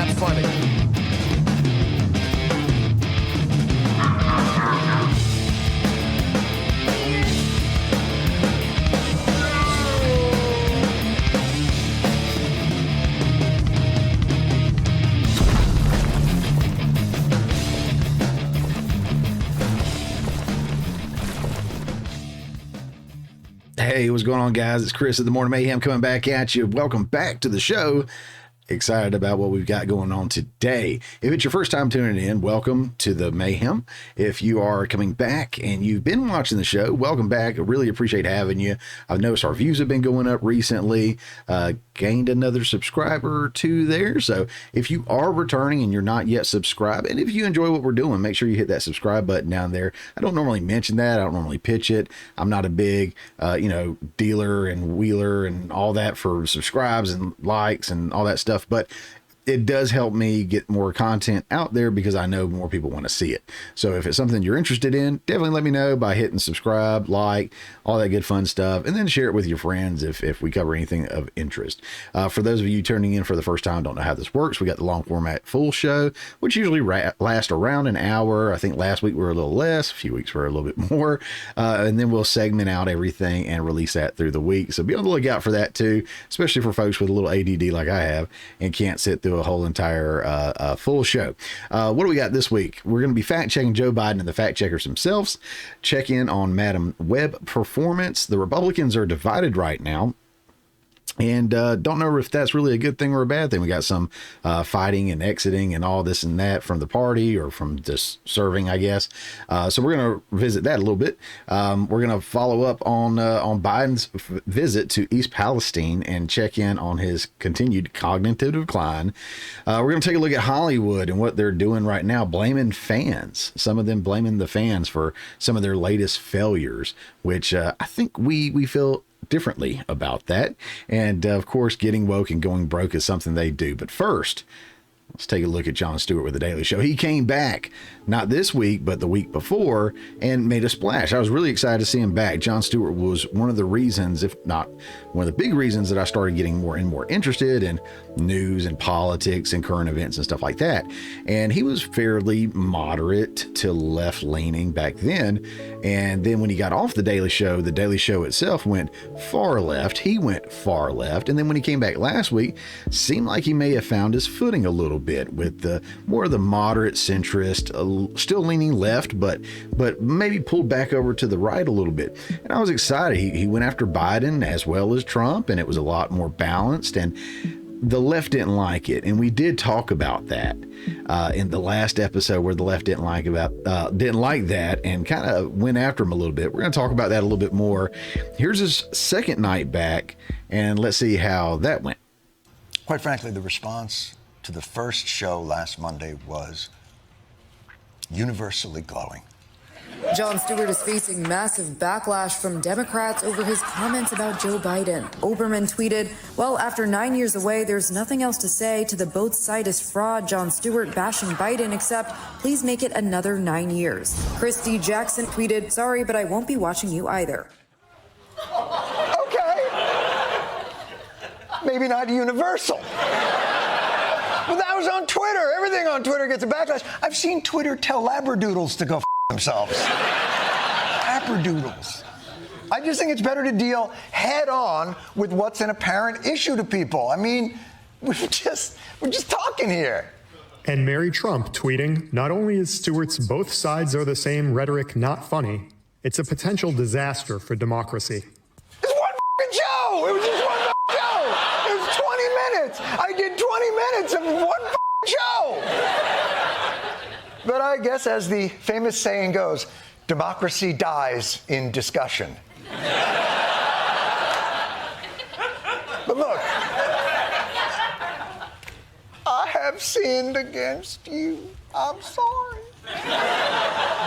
not funny. Hey, what's going on, guys? It's Chris at the Morning Mayhem coming back at you. Welcome back to the show. Excited about what we've got going on today. If it's your first time tuning in, welcome to the Mayhem. If you are coming back and you've been watching the show, welcome back. I really appreciate having you. I've noticed our views have been going up recently. Gained another subscriber or two there. So if you are returning and you're not yet subscribed, and if you enjoy what we're doing, make sure you hit that subscribe button down there. I don't normally mention that. I don't normally pitch it. I'm not a big, dealer and wheeler and all that for subscribes and likes and all that stuff. But it does help me get more content out there because I know more people want to see it. So if it's something you're interested in, definitely let me know by hitting subscribe, like, all that good fun stuff, and then share it with your friends if we cover anything of interest. For those of you turning in for the first time, don't know how this works, we got the long format full show, which usually lasts around an hour. I think last week we were a little less, a few weeks we were a little bit more, and then we'll segment out everything and release that through the week. So be on the lookout for that too, especially for folks with a little ADD like I have and can't sit through a whole entire full show. What do we got this week? We're going to be fact checking Joe Biden and the fact checkers themselves. Check in on Madam Webb performance. The Republicans are divided right now, and don't know if that's really a good thing or a bad thing. We got some fighting and exiting and all this and that from the party or from just serving, I guess. So we're going to visit that a little bit. We're going to follow up on Biden's visit to East Palestine and check in on his continued cognitive decline. We're going to take a look at Hollywood and what they're doing right now, blaming fans. Some of them blaming the fans for some of their latest failures, which I think we feel differently about that. And of course, getting woke and going broke is something they do. But first, let's take a look at Jon Stewart with The Daily Show. He came back, not this week, but the week before, and made a splash. I was really excited to see him back. Jon Stewart was one of the reasons, if not one of the big reasons, that I started getting more and more interested in news and politics and current events and stuff like that. And he was fairly moderate to left-leaning back then. And then when he got off The Daily Show itself went far left. He went far left. And then when he came back last week, seemed like he may have found his footing a little bit with the more of the moderate centrist, still leaning left, but maybe pulled back over to the right a little bit. And I was excited. He went after Biden as well as Trump, and it was a lot more balanced, and the left didn't like it. And we did talk about that in the last episode, where the left didn't like that and kind of went after him a little bit. We're going to talk about that a little bit more. Here's his second night back, and let's see how that went. Quite frankly, the response to the first show last Monday was universally glowing. Jon Stewart is facing massive backlash from Democrats over his comments about Joe Biden. Oberman tweeted, "Well, after 9 years away, there's nothing else to say to the both side is fraud Jon Stewart bashing Biden, except please make it another 9 years." Christy Jackson tweeted, "Sorry, but I won't be watching you either." Okay. Maybe not universal. But that was on Twitter. Everything on Twitter gets a backlash. I've seen Twitter tell labradoodles to go themselves. Labradoodles. I just think it's better to deal head on with what's an apparent issue to people. I mean, we're just talking here. And Mary Trump tweeting, "Not only is Stewart's both sides are the same rhetoric not funny, it's a potential disaster for democracy." It's one show. It was just one show. It was 20 minutes. I did 20 minutes of one show. But I guess, as the famous saying goes, democracy dies in discussion. But look, I have sinned against you. I'm sorry.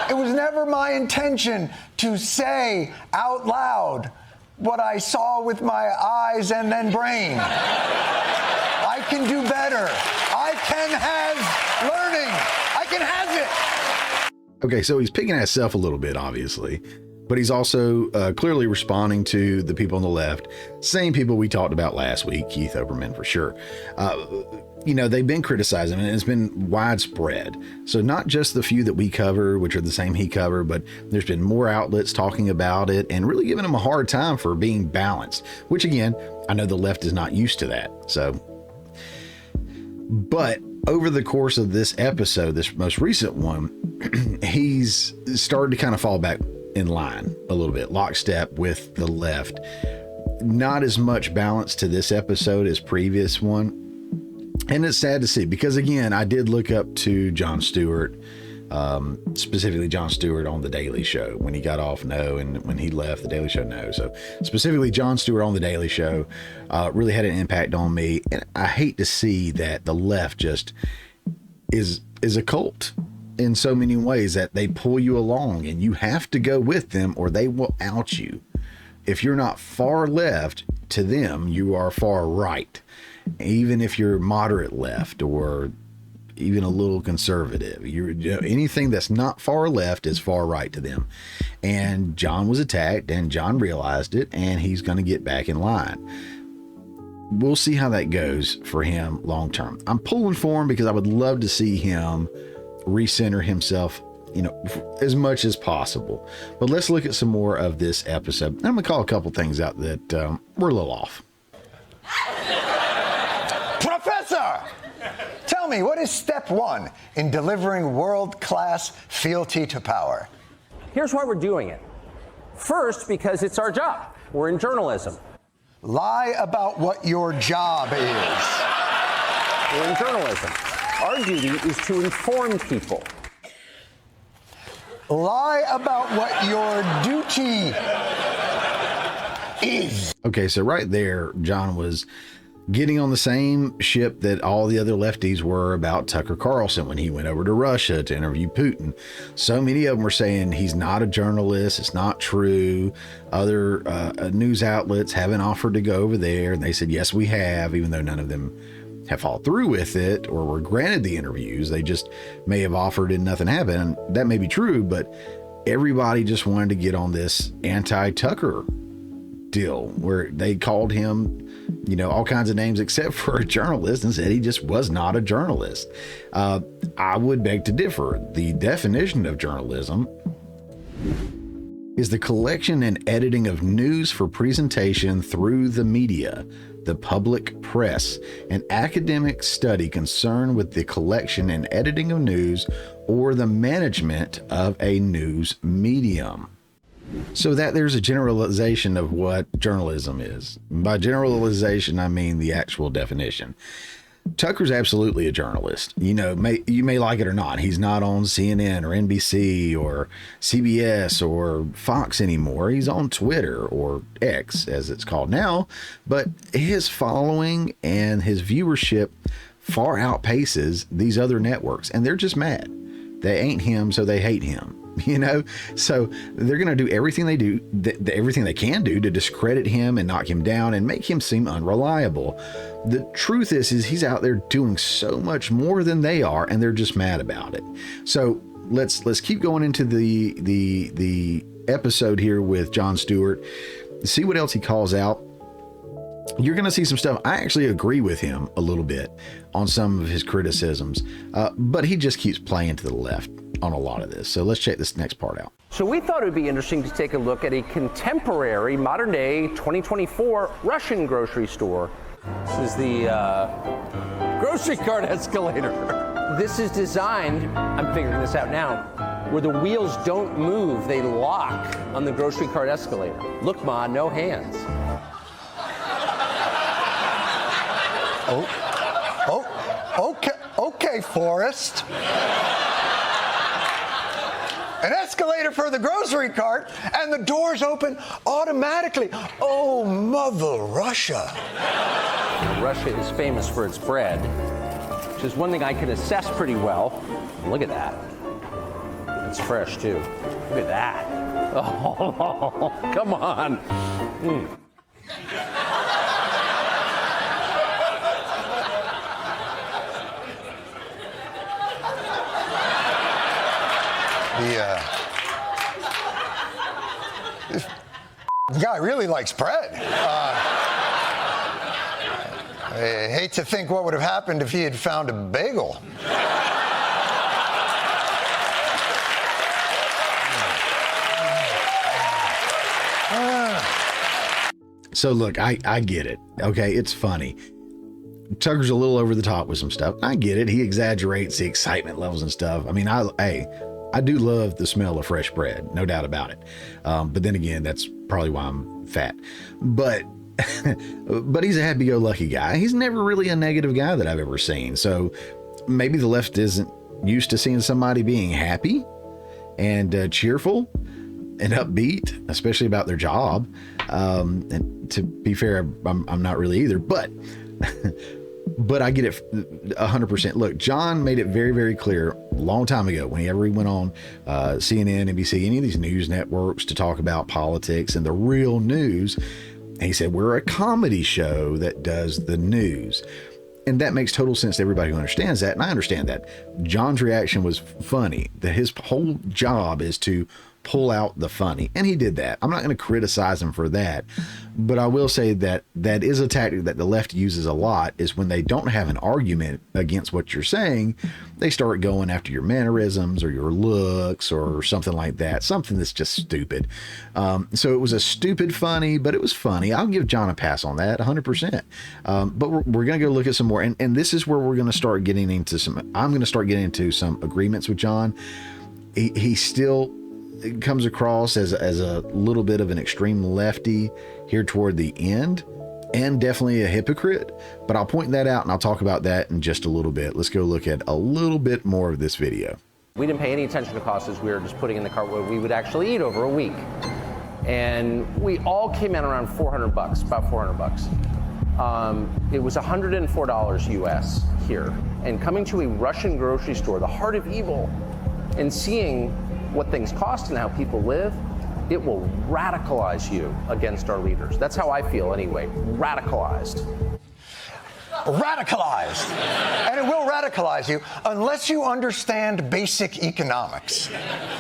It was never my intention to say out loud what I saw with my eyes and then brain. I can do better. I can have learning. I can have it. Okay, so he's picking at himself a little bit, obviously. But he's also clearly responding to the people on the left, same people we talked about last week, Keith Olbermann for sure. They've been criticizing him, and it's been widespread. So not just the few that we cover, which are the same he covered, but there's been more outlets talking about it and really giving him a hard time for being balanced, which again, I know the left is not used to that. But over the course of this episode, this most recent one, he's started to kind of fall back in line a little bit, lockstep with the left. Not as much balance to this episode as previous one. And it's sad to see, because again, I did look up to Jon Stewart, specifically Jon Stewart on The Daily Show. When he got off, no, and when he left The Daily Show, no. So specifically Jon Stewart on The Daily Show really had an impact on me. And I hate to see that the left just is a cult in so many ways, that they pull you along and you have to go with them or they will out you. If you're not far left to them, you are far right. Even if you're moderate left or even a little conservative, anything that's not far left is far right to them. And Jon was attacked, and Jon realized it, and he's going to get back in line. We'll see how that goes for him long term. I'm pulling for him because I would love to see him recenter himself, as much as possible. But let's look at some more of this episode. I'm going to call a couple things out that were a little off. Professor, tell me, what is step one in delivering world-class fealty to power? Here's why we're doing it. First, because it's our job. We're in journalism. Lie about what your job is. We're in journalism. Our duty is to inform people. Lie about what your duty is. Okay, so right there, Jon was getting on the same ship that all the other lefties were about Tucker Carlson when he went over to Russia to interview Putin. So many of them were saying he's not a journalist, it's not true. Other news outlets haven't offered to go over there, and they said, yes, we have, even though none of them have followed through with it or were granted the interviews. They just may have offered and nothing happened. And that may be true, but everybody just wanted to get on this anti-Tucker deal where they called him, all kinds of names except for a journalist, and said he just was not a journalist. I would beg to differ. The definition of journalism is the collection and editing of news for presentation through the media, the public press, an academic study concerned with the collection and editing of news or the management of a news medium. So that there's a generalization of what journalism is. By generalization, I mean the actual definition. Tucker's absolutely a journalist. You may like it or not. He's not on CNN or NBC or CBS or Fox anymore. He's on Twitter, or X as it's called now. But his following and his viewership far outpaces these other networks, and they're just mad. They ain't him, so they hate him. So they're going to do everything they do, everything they can do to discredit him and knock him down and make him seem unreliable. The truth is he's out there doing so much more than they are, and they're just mad about it. So let's keep going into the episode here with Jon Stewart, see what else he calls out. You're going to see some stuff. I actually agree with him a little bit on some of his criticisms, but he just keeps playing to the left on a lot of this. So let's check this next part out. So we thought it would be interesting to take a look at a contemporary, modern-day, 2024 Russian grocery store. This is the grocery cart escalator. This is designed, I'm figuring this out now, where the wheels don't move, they lock on the grocery cart escalator. Look, Ma, no hands. Okay, Forrest. An escalator for the grocery cart, and the doors open automatically. Oh, Mother Russia. Russia is famous for its bread, which is one thing I can assess pretty well. Look at that. It's fresh, too. Look at that. Oh, come on. This guy really likes bread. I hate to think what would have happened if he had found a bagel. So look, I get it. Okay, it's funny. Tucker's a little over the top with some stuff. I get it. He exaggerates the excitement levels and stuff. I mean, I do love the smell of fresh bread, no doubt about it. But then again, that's probably why I'm fat. But but he's a happy-go-lucky guy. He's never really a negative guy that I've ever seen. So maybe the left isn't used to seeing somebody being happy and cheerful and upbeat, especially about their job. And to be fair, I'm not really either, but I get it 100%. Look, Jon made it very, very clear a long time ago whenever he went on CNN, NBC, any of these news networks to talk about politics and the real news. He said, we're a comedy show that does the news. And that makes total sense to everybody who understands that. And I understand that. Jon's reaction was funny, that his whole job is to pull out the funny. And he did that. I'm not going to criticize him for that. But I will say that that is a tactic that the left uses a lot, is when they don't have an argument against what you're saying, they start going after your mannerisms or your looks or something like that. Something that's just stupid. So it was a stupid funny, but it was funny. I'll give Jon a pass on that 100%. But we're going to go look at some more. And this is where we're going to start getting into I'm going to start getting into some agreements with Jon. He still comes across as a little bit of an extreme lefty here toward the end, and definitely a hypocrite, but I'll point that out and I'll talk about that in just a little bit. Let's go look at a little bit more of this video. We didn't pay any attention to costs as we were just putting in the cart what we would actually eat over a week. And we all came in around $400, about $400. It was $104 US here. And coming to a Russian grocery store, the heart of evil, and seeing what things cost and how people live, it will radicalize you against our leaders. That's how I feel anyway, radicalized. Radicalized. And it will radicalize you unless you understand basic economics.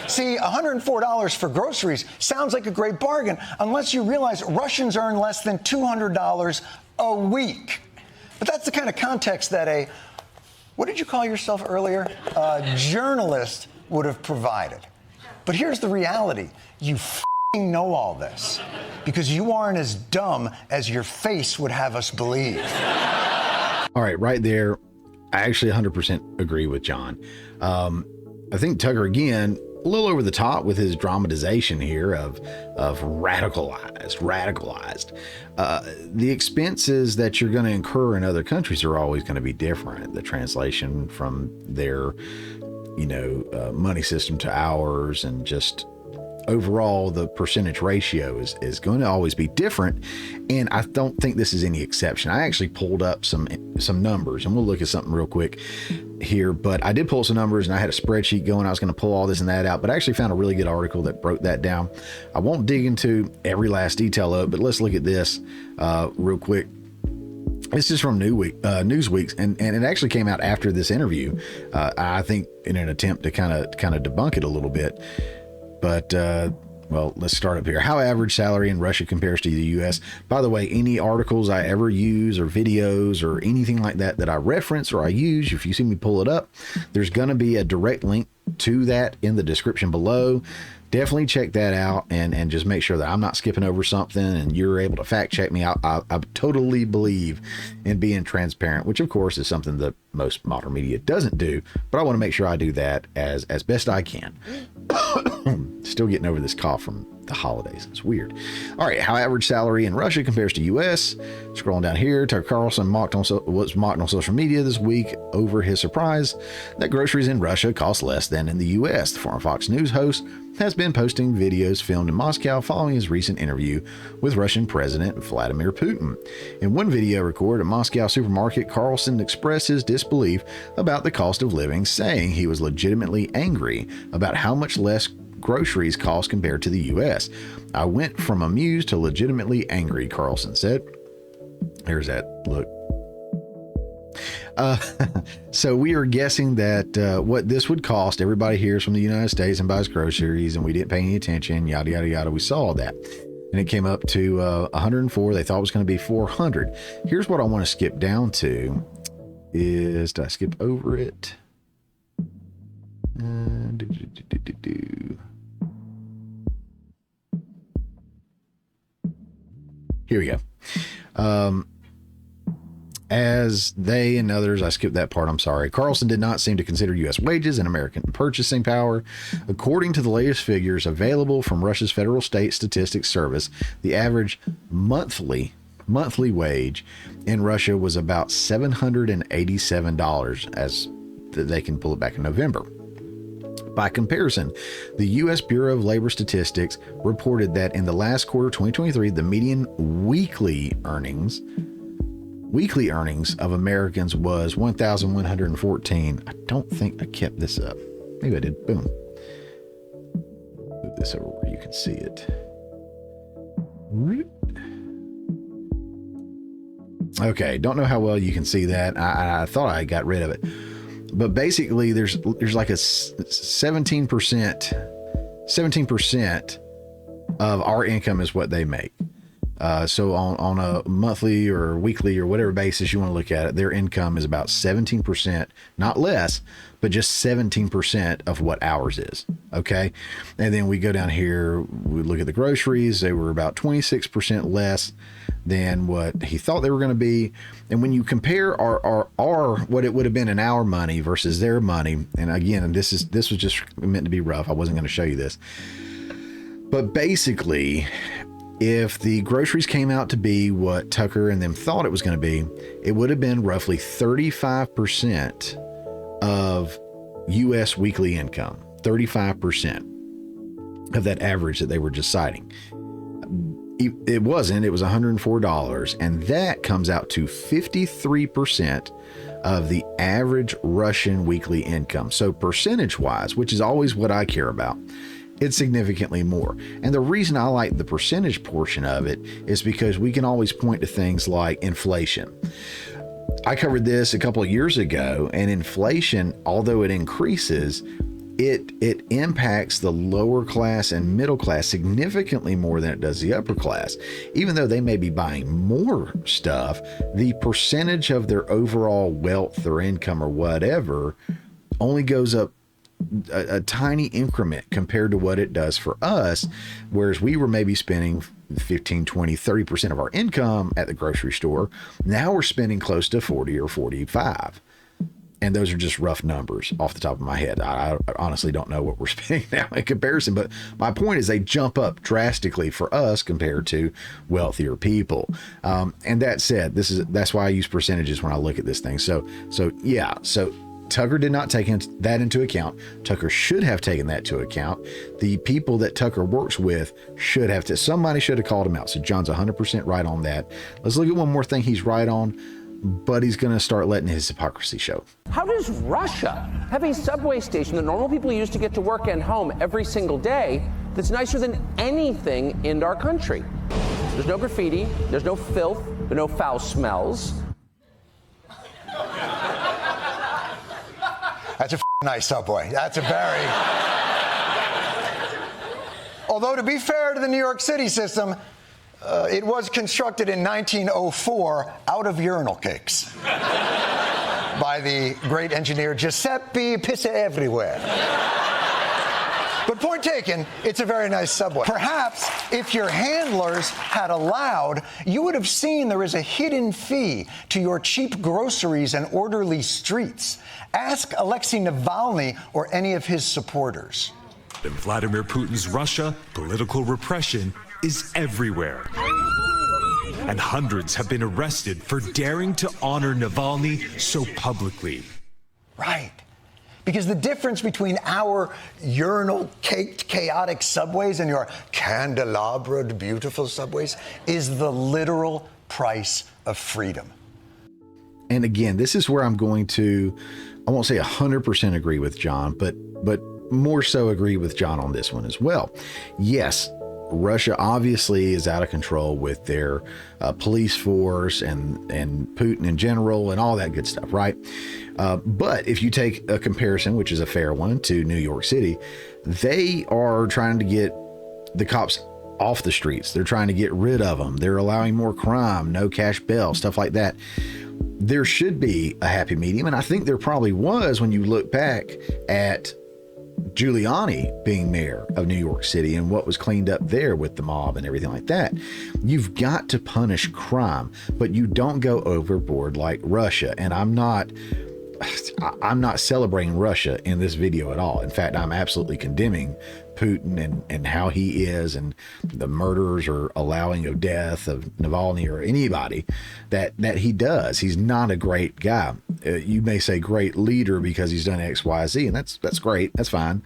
See, $104 for groceries sounds like a great bargain unless you realize Russians earn less than $200 a week. But that's the kind of context that what did you call yourself earlier? A journalist would have provided. But here's the reality. You f***ing know all this because you aren't as dumb as your face would have us believe. All right, right there, I actually 100% agree with Jon. I think Tucker, again, a little over the top with his dramatization here of radicalized. The expenses that you're going to incur in other countries are always going to be different. The translation from their money system to ours, and just overall the percentage ratio is going to always be different. And I don't think this is any exception. I actually pulled up some numbers, and we'll look at something real quick here, but I did pull some numbers and I had a spreadsheet going. I was going to pull all this and that out, but I actually found a really good article that broke that down. I won't dig into every last detail of it, but let's look at this real quick. This is from Newsweek, and it actually came out after this interview. I think in an attempt to kind of debunk it a little bit. But well, let's start up here. How average salary in Russia compares to the U.S. By the way, any articles I ever use or videos or anything like that I reference or I use, if you see me pull it up, there's going to be a direct link to that in the description below. Definitely check that out and just make sure that I'm not skipping over something and you're able to fact check me. I totally believe in being transparent, which of course is something that most modern media doesn't do, but I want to make sure I do that as best I can. Still getting over this cough from the holidays. It's weird. All right. How average salary in Russia compares to U.S. Scrolling down here, Tucker Carlson was mocked on social media this week over his surprise that groceries in Russia cost less than in the U.S. The former Fox News host has been posting videos filmed in Moscow following his recent interview with Russian President Vladimir Putin. In one video recorded at Moscow supermarket, Carlson expressed his disbelief about the cost of living, saying he was legitimately angry about how much less groceries cost compared to the U.S. I went from amused to legitimately angry, Carlson said. Here's that look. So we are guessing that what this would cost. Everybody here is from the United States and buys groceries, and we didn't pay any attention, yada, yada, yada. We saw that. And it came up to 104. They thought it was going to be 400. Here's what I want to skip down to is, did I skip over it? Here we go. As they and others, I skipped that part, I'm sorry. Carlson did not seem to consider U.S. wages and American purchasing power. According to the latest figures available from Russia's Federal State Statistics Service, the average monthly wage in Russia was about $787, as they can pull it back in November. By comparison, the U.S. Bureau of Labor Statistics reported that in the last quarter 2023, the median weekly earnings of Americans was 1,114. I don't think I kept this up. Maybe I did. Boom. Move this over where you can see it. Okay, don't know how well you can see that. I thought I got rid of it. But basically, there's like a 17% of our income is what they make. So on a monthly or weekly or whatever basis you want to look at it, their income is about 17%, not less, but just 17% of what ours is. Okay. And then we go down here, we look at the groceries. They were about 26% less than what he thought they were going to be. And when you compare our what it would have been in our money versus their money. And again, this was just meant to be rough. I wasn't going to show you this, but basically, if the groceries came out to be what Tucker and them thought it was going to be, it would have been roughly 35% of U.S. weekly income, 35% of that average that they were just citing. It wasn't, it was $104. And that comes out to 53% of the average Russian weekly income. So percentage wise, which is always what I care about, it's significantly more. And the reason I like the percentage portion of it is because we can always point to things like inflation. I covered this a couple of years ago, and inflation, although it increases, it impacts the lower class and middle class significantly more than it does the upper class. Even though they may be buying more stuff, the percentage of their overall wealth or income or whatever only goes up a tiny increment compared to what it does for us, whereas we were maybe spending 15, 20, 30% of our income at the grocery store. Now we're spending close to 40 or 45. And those are just rough numbers off the top of my head. I honestly don't know what we're spending now in comparison, but my point is they jump up drastically for us compared to wealthier people. And that said, that's why I use percentages when I look at this thing. So Tucker did not take that into account. Tucker should have taken that into account. The people that Tucker works with somebody should have called him out. So Jon's 100% right on that. Let's look at one more thing he's right on, but he's going to start letting his hypocrisy show. How does Russia have a subway station that normal people use to get to work and home every single day that's nicer than anything in our country? There's no graffiti, there's no filth, there are no foul smells. That's a nice subway. That's a very... Although, to be fair to the New York City system, it was constructed in 1904 out of urinal cakes by the great engineer Giuseppe Pissa Everywhere. But point taken, it's a very nice subway. Perhaps if your handlers had allowed, you would have seen there is a hidden fee to your cheap groceries and orderly streets. Ask Alexei Navalny or any of his supporters. In Vladimir Putin's Russia, political repression is everywhere. And hundreds have been arrested for daring to honor Navalny so publicly. Right. Because the difference between our urinal-caked, chaotic subways and your candelabred, beautiful subways is the literal price of freedom. And again, this is where I'm going to, I won't say 100% agree with Jon, but more so agree with Jon on this one as well. Yes, Russia obviously is out of control with their police force and Putin in general and all that good stuff, right? But if you take a comparison, which is a fair one, to New York City, they are trying to get the cops off the streets. They're trying to get rid of them. They're allowing more crime, no cash bail, stuff like that. There should be a happy medium, and I think there probably was when you look back at Giuliani being mayor of New York City and what was cleaned up there with the mob and everything like that. You've got to punish crime, but you don't go overboard like Russia. And I'm not celebrating Russia in this video at all. In fact, I'm absolutely condemning Putin and how he is, and the murders or allowing of death of Navalny or anybody that he does. He's not a great guy. You may say great leader because he's done X, Y, Z, and that's great. That's fine.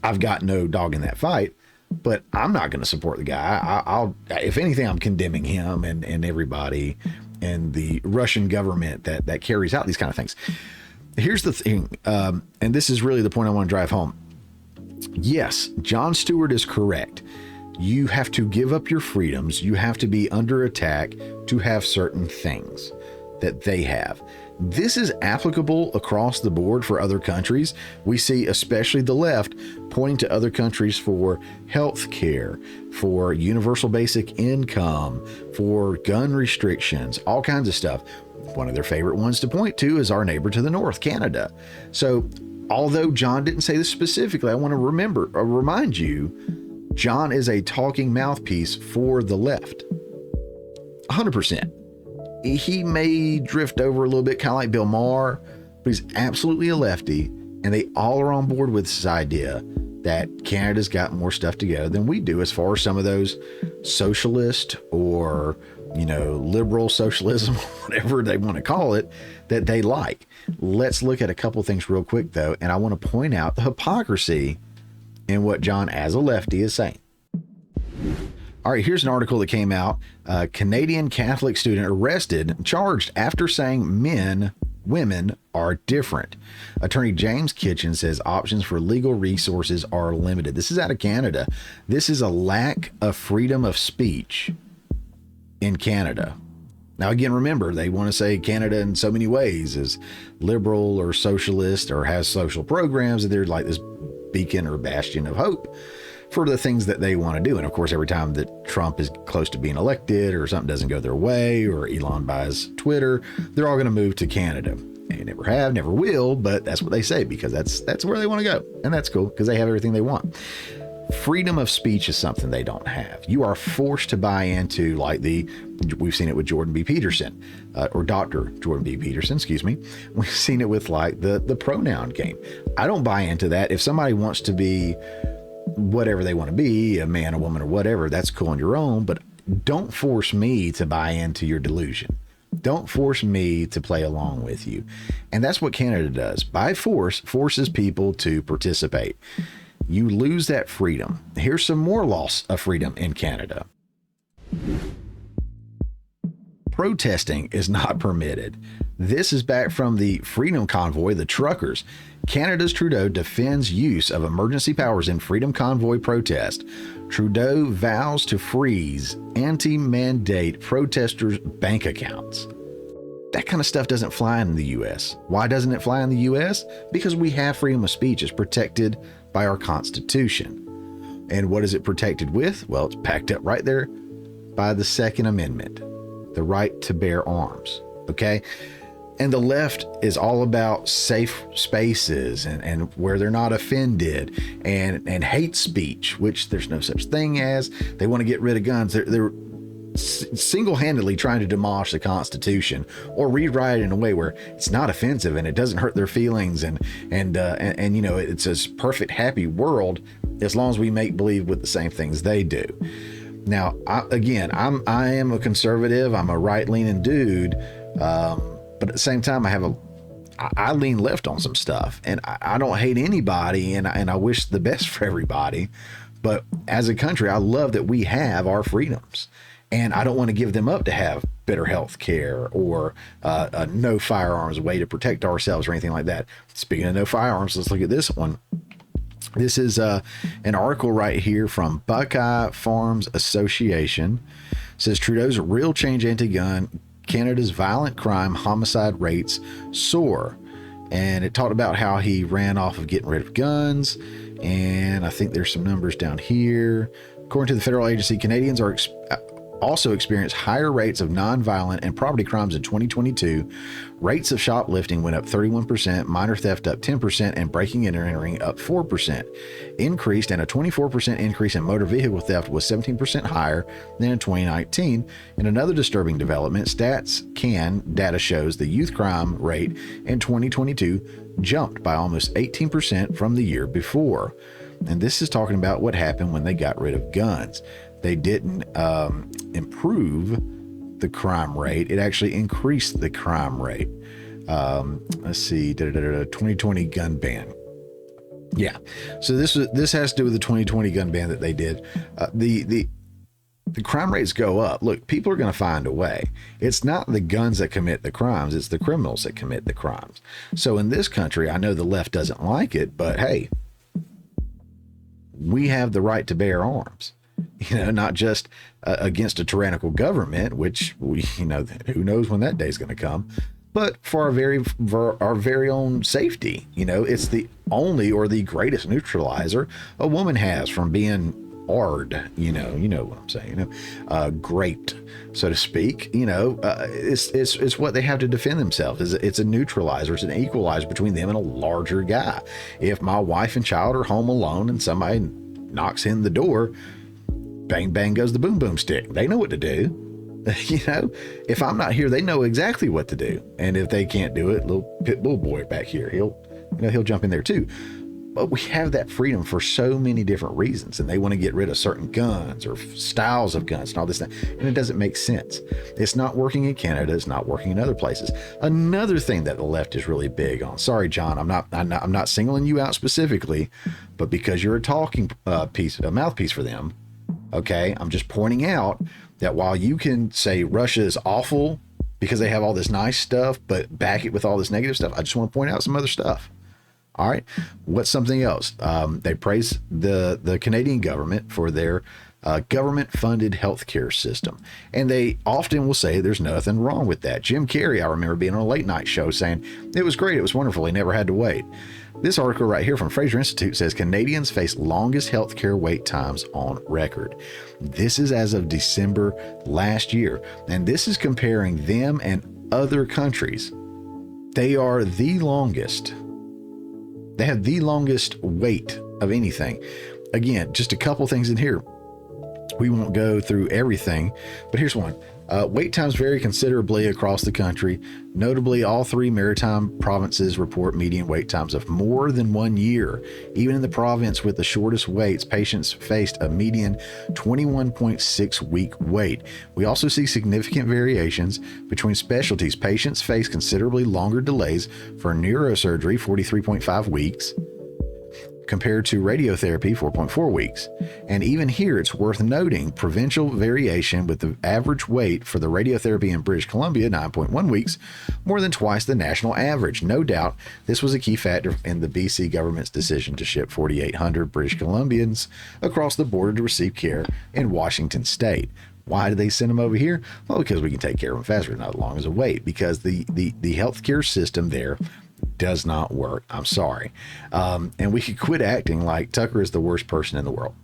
I've got no dog in that fight, but I'm not going to support the guy. I'll, if anything, I'm condemning him and everybody and the Russian government that carries out these kind of things. Here's the thing, and this is really the point I want to drive home. Yes, Jon Stewart is correct. You have to give up your freedoms. You have to be under attack to have certain things that they have. This is applicable across the board for other countries. We see especially the left pointing to other countries for health care, for universal basic income, for gun restrictions, all kinds of stuff. One of their favorite ones to point to is our neighbor to the north, Canada. So although Jon didn't say this specifically, I want to remind you, Jon is a talking mouthpiece for the left. 100%. He may drift over a little bit, kind of like Bill Maher, but he's absolutely a lefty, and they all are on board with this idea that Canada's got more stuff together than we do as far as some of those socialist or, liberal socialism, whatever they want to call it, that they like. Let's look at a couple things real quick, though, and I want to point out the hypocrisy in what Jon, as a lefty, is saying. All right, here's an article that came out. A Canadian Catholic student arrested, charged after saying women are different. Attorney James Kitchen says options for legal resources are limited. This is out of Canada. This is a lack of freedom of speech in Canada. Now, again, remember, they want to say Canada in so many ways is liberal or socialist or has social programs, and they're like this beacon or bastion of hope for the things that they want to do. And of course, every time that Trump is close to being elected or something doesn't go their way or Elon buys Twitter, they're all going to move to Canada. They never have, never will, but that's what they say because that's where they want to go. And that's cool because they have everything they want. Freedom of speech is something they don't have. You are forced to buy into, like we've seen it with Jordan B. Peterson, or Dr. Jordan B. Peterson, excuse me. We've seen it with like the pronoun game. I don't buy into that. If somebody wants to be whatever they want to be, a man, a woman, or whatever, that's cool on your own, but don't force me to buy into your delusion. Don't force me to play along with you. And that's what Canada does. By force, forces people to participate. You lose that freedom. Here's some more loss of freedom in Canada. Protesting is not permitted. This is back from the Freedom Convoy, the truckers. Canada's Trudeau defends use of emergency powers in Freedom Convoy protest. Trudeau vows to freeze anti-mandate protesters' bank accounts. That kind of stuff doesn't fly in the U.S. Why doesn't it fly in the U.S.? Because we have freedom of speech. It's protected by our Constitution. And what is it protected with? Well, it's packed up right there by the Second Amendment, the right to bear arms. Okay? And the left is all about safe spaces and where they're not offended and hate speech, which there's no such thing as. They want to get rid of guns. They're single-handedly trying to demolish the Constitution or rewrite it in a way where it's not offensive and it doesn't hurt their feelings and it's a perfect happy world as long as we make believe with the same things they do. Now, I am a conservative. I'm a right-leaning dude, but at the same time, I lean left on some stuff, and I don't hate anybody, and I wish the best for everybody. But as a country, I love that we have our freedoms. And I don't want to give them up to have better health care or a no firearms way to protect ourselves or anything like that. Speaking of no firearms, let's look at this one. This is an article right here from Buckeye Farms Association. It says Trudeau's real change anti-gun, Canada's violent crime homicide rates soar. And it talked about how he ran off of getting rid of guns. And I think there's some numbers down here. According to the federal agency, Canadians are also experienced higher rates of nonviolent and property crimes in 2022. Rates of shoplifting went up 31%, minor theft up 10%, and breaking and entering up 4%. Increased, and a 24% increase in motor vehicle theft was 17% higher than in 2019. In another disturbing development, Stats Can data shows the youth crime rate in 2022 jumped by almost 18% from the year before. And this is talking about what happened when they got rid of guns. They didn't improve the crime rate. It actually increased the crime rate. Let's see, 2020 gun ban. Yeah. So this has to do with the 2020 gun ban that they did. The crime rates go up. Look, people are going to find a way. It's not the guns that commit the crimes. It's the criminals that commit the crimes. So in this country, I know the left doesn't like it, but hey, we have the right to bear arms. Not just against a tyrannical government, which we, who knows when that day is going to come, but for our very own safety. It's the only or the greatest neutralizer a woman has from being hard. You know what I'm saying? Great, so to speak. It's what they have to defend themselves. It's a neutralizer. It's an equalizer between them and a larger guy. If my wife and child are home alone and somebody knocks in the door, bang, bang goes the boom, boom stick. They know what to do. If I'm not here, they know exactly what to do. And if they can't do it, little pit bull boy back here, he'll jump in there too. But we have that freedom for so many different reasons. And they want to get rid of certain guns or styles of guns and all this stuff. And it doesn't make sense. It's not working in Canada. It's not working in other places. Another thing that the left is really big on. Sorry, John, I'm not singling you out specifically, but because you're a talking a mouthpiece for them. Okay, I'm just pointing out that while you can say Russia is awful because they have all this nice stuff, but back it with all this negative stuff, I just want to point out some other stuff. All right, what's something else? They praise the Canadian government for their government-funded healthcare system, and they often will say there's nothing wrong with that. Jim Carrey, I remember being on a late night show saying it was great, it was wonderful, he never had to wait. This article right here from Fraser Institute says Canadians face longest healthcare wait times on record. This is as of December last year, and this is comparing them and other countries. They are the longest. They have the longest wait of anything. Again, just a couple things in here. We won't go through everything, but here's one. Wait times vary considerably across the country. Notably, all three maritime provinces report median wait times of more than 1 year. Even in the province with the shortest waits, patients faced a median 21.6 week wait. We also see significant variations between specialties. Patients face considerably longer delays for neurosurgery, 43.5 weeks, compared to radiotherapy, 4.4 weeks. And even here, it's worth noting provincial variation, with the average wait for the radiotherapy in British Columbia, 9.1 weeks, more than twice the national average. No doubt, this was a key factor in the BC government's decision to ship 4,800 British Columbians across the border to receive care in Washington state. Why did they send them over here? Well, because we can take care of them faster, not as long as a wait, because the healthcare system there does not work. I'm sorry. And we could quit acting like Tucker is the worst person in the world.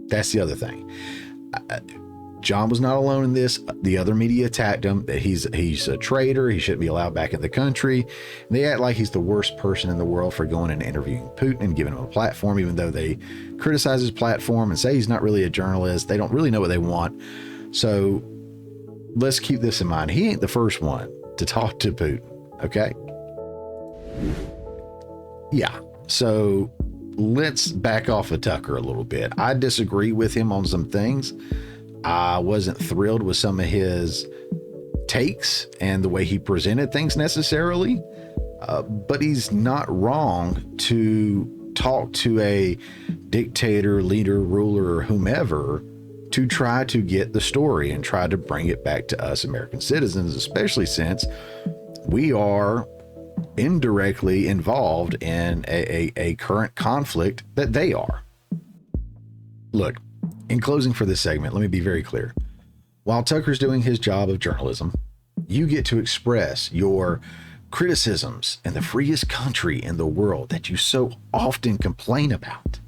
That's the other thing. John was not alone in this. The other media attacked him, that he's a traitor. He shouldn't be allowed back in the country. They act like he's the worst person in the world for going and interviewing Putin and giving him a platform, even though they criticize his platform and say he's not really a journalist. They don't really know what they want. So let's keep this in mind. He ain't the first one to talk to Putin. Okay. Yeah. So let's back off of Tucker a little bit. I disagree with him on some things. I wasn't thrilled with some of his takes and the way he presented things necessarily. But he's not wrong to talk to a dictator, leader, ruler, or whomever to try to get the story and try to bring it back to us American citizens, especially since we are indirectly involved in a current conflict that they are. Look, in closing for this segment, let me be very clear. While Tucker's doing his job of journalism, you get to express your criticisms in the freest country in the world that you so often complain about.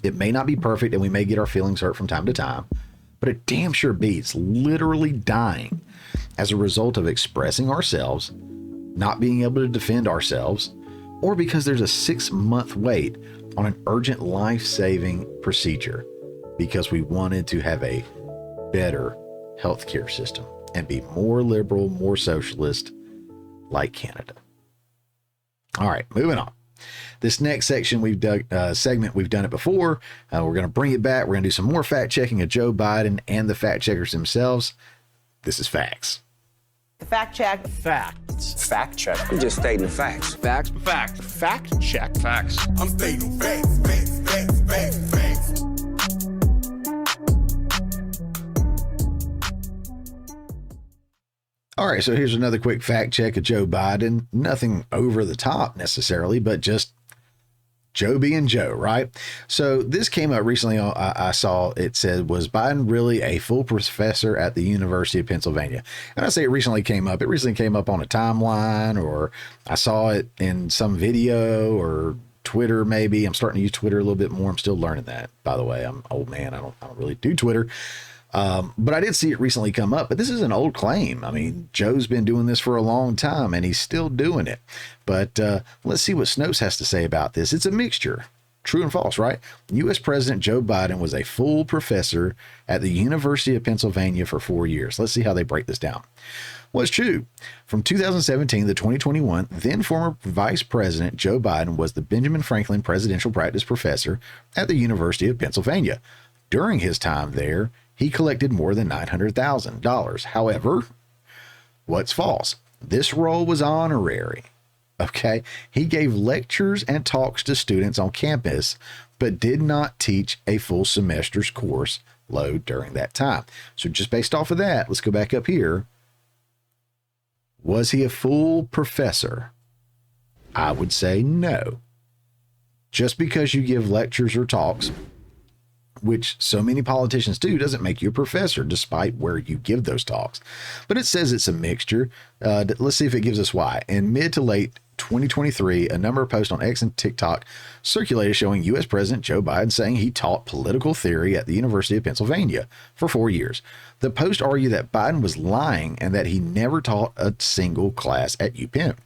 It may not be perfect and we may get our feelings hurt from time to time, but it damn sure beats literally dying as a result of expressing ourselves, not being able to defend ourselves, or because there's a 6-month wait on an urgent life-saving procedure because we wanted to have a better healthcare system and be more liberal, more socialist like Canada. All right, moving on. This next section segment, we've done it before. We're going to bring it back. We're going to do some more fact checking of Joe Biden and the fact checkers themselves. This is facts. The fact check. Facts. Fact check. I'm just stating the facts. Facts. Facts. Fact check. Facts. I'm stating facts, facts, facts, facts, facts. All right, so here's another quick fact check of Joe Biden. Nothing over the top necessarily, but just Joe being Joe, right? So this came up recently. I saw it said, was Biden really a full professor at the University of Pennsylvania? And I say it recently came up. It recently came up on a timeline, or I saw it in some video or Twitter maybe. I'm starting to use Twitter a little bit more. I'm still learning that, by the way. I'm an old man. I don't really do Twitter. But I did see it recently come up, but this is an old claim. I mean, Joe's been doing this for a long time and he's still doing it. But let's see what Snopes has to say about this. It's a mixture. True and false, right? U.S. President Joe Biden was a full professor at the University of Pennsylvania for 4 years. Let's see how they break this down. Well, it's true. From 2017 to 2021, then former Vice President Joe Biden was the Benjamin Franklin Presidential Practice Professor at the University of Pennsylvania. During his time there, he collected more than $900,000. However, what's false? This role was honorary. Okay. He gave lectures and talks to students on campus, but did not teach a full semester's course load during that time. So just based off of that, let's go back up here. Was he a full professor? I would say no. Just because you give lectures or talks, which so many politicians do, doesn't make you a professor, despite where you give those talks. But it says it's a mixture. Let's see if it gives us why. In mid to late 2023, a number of posts on X and TikTok circulated showing U.S. President Joe Biden saying he taught political theory at the University of Pennsylvania for 4 years. The post argued that Biden was lying and that he never taught a single class at UPenn.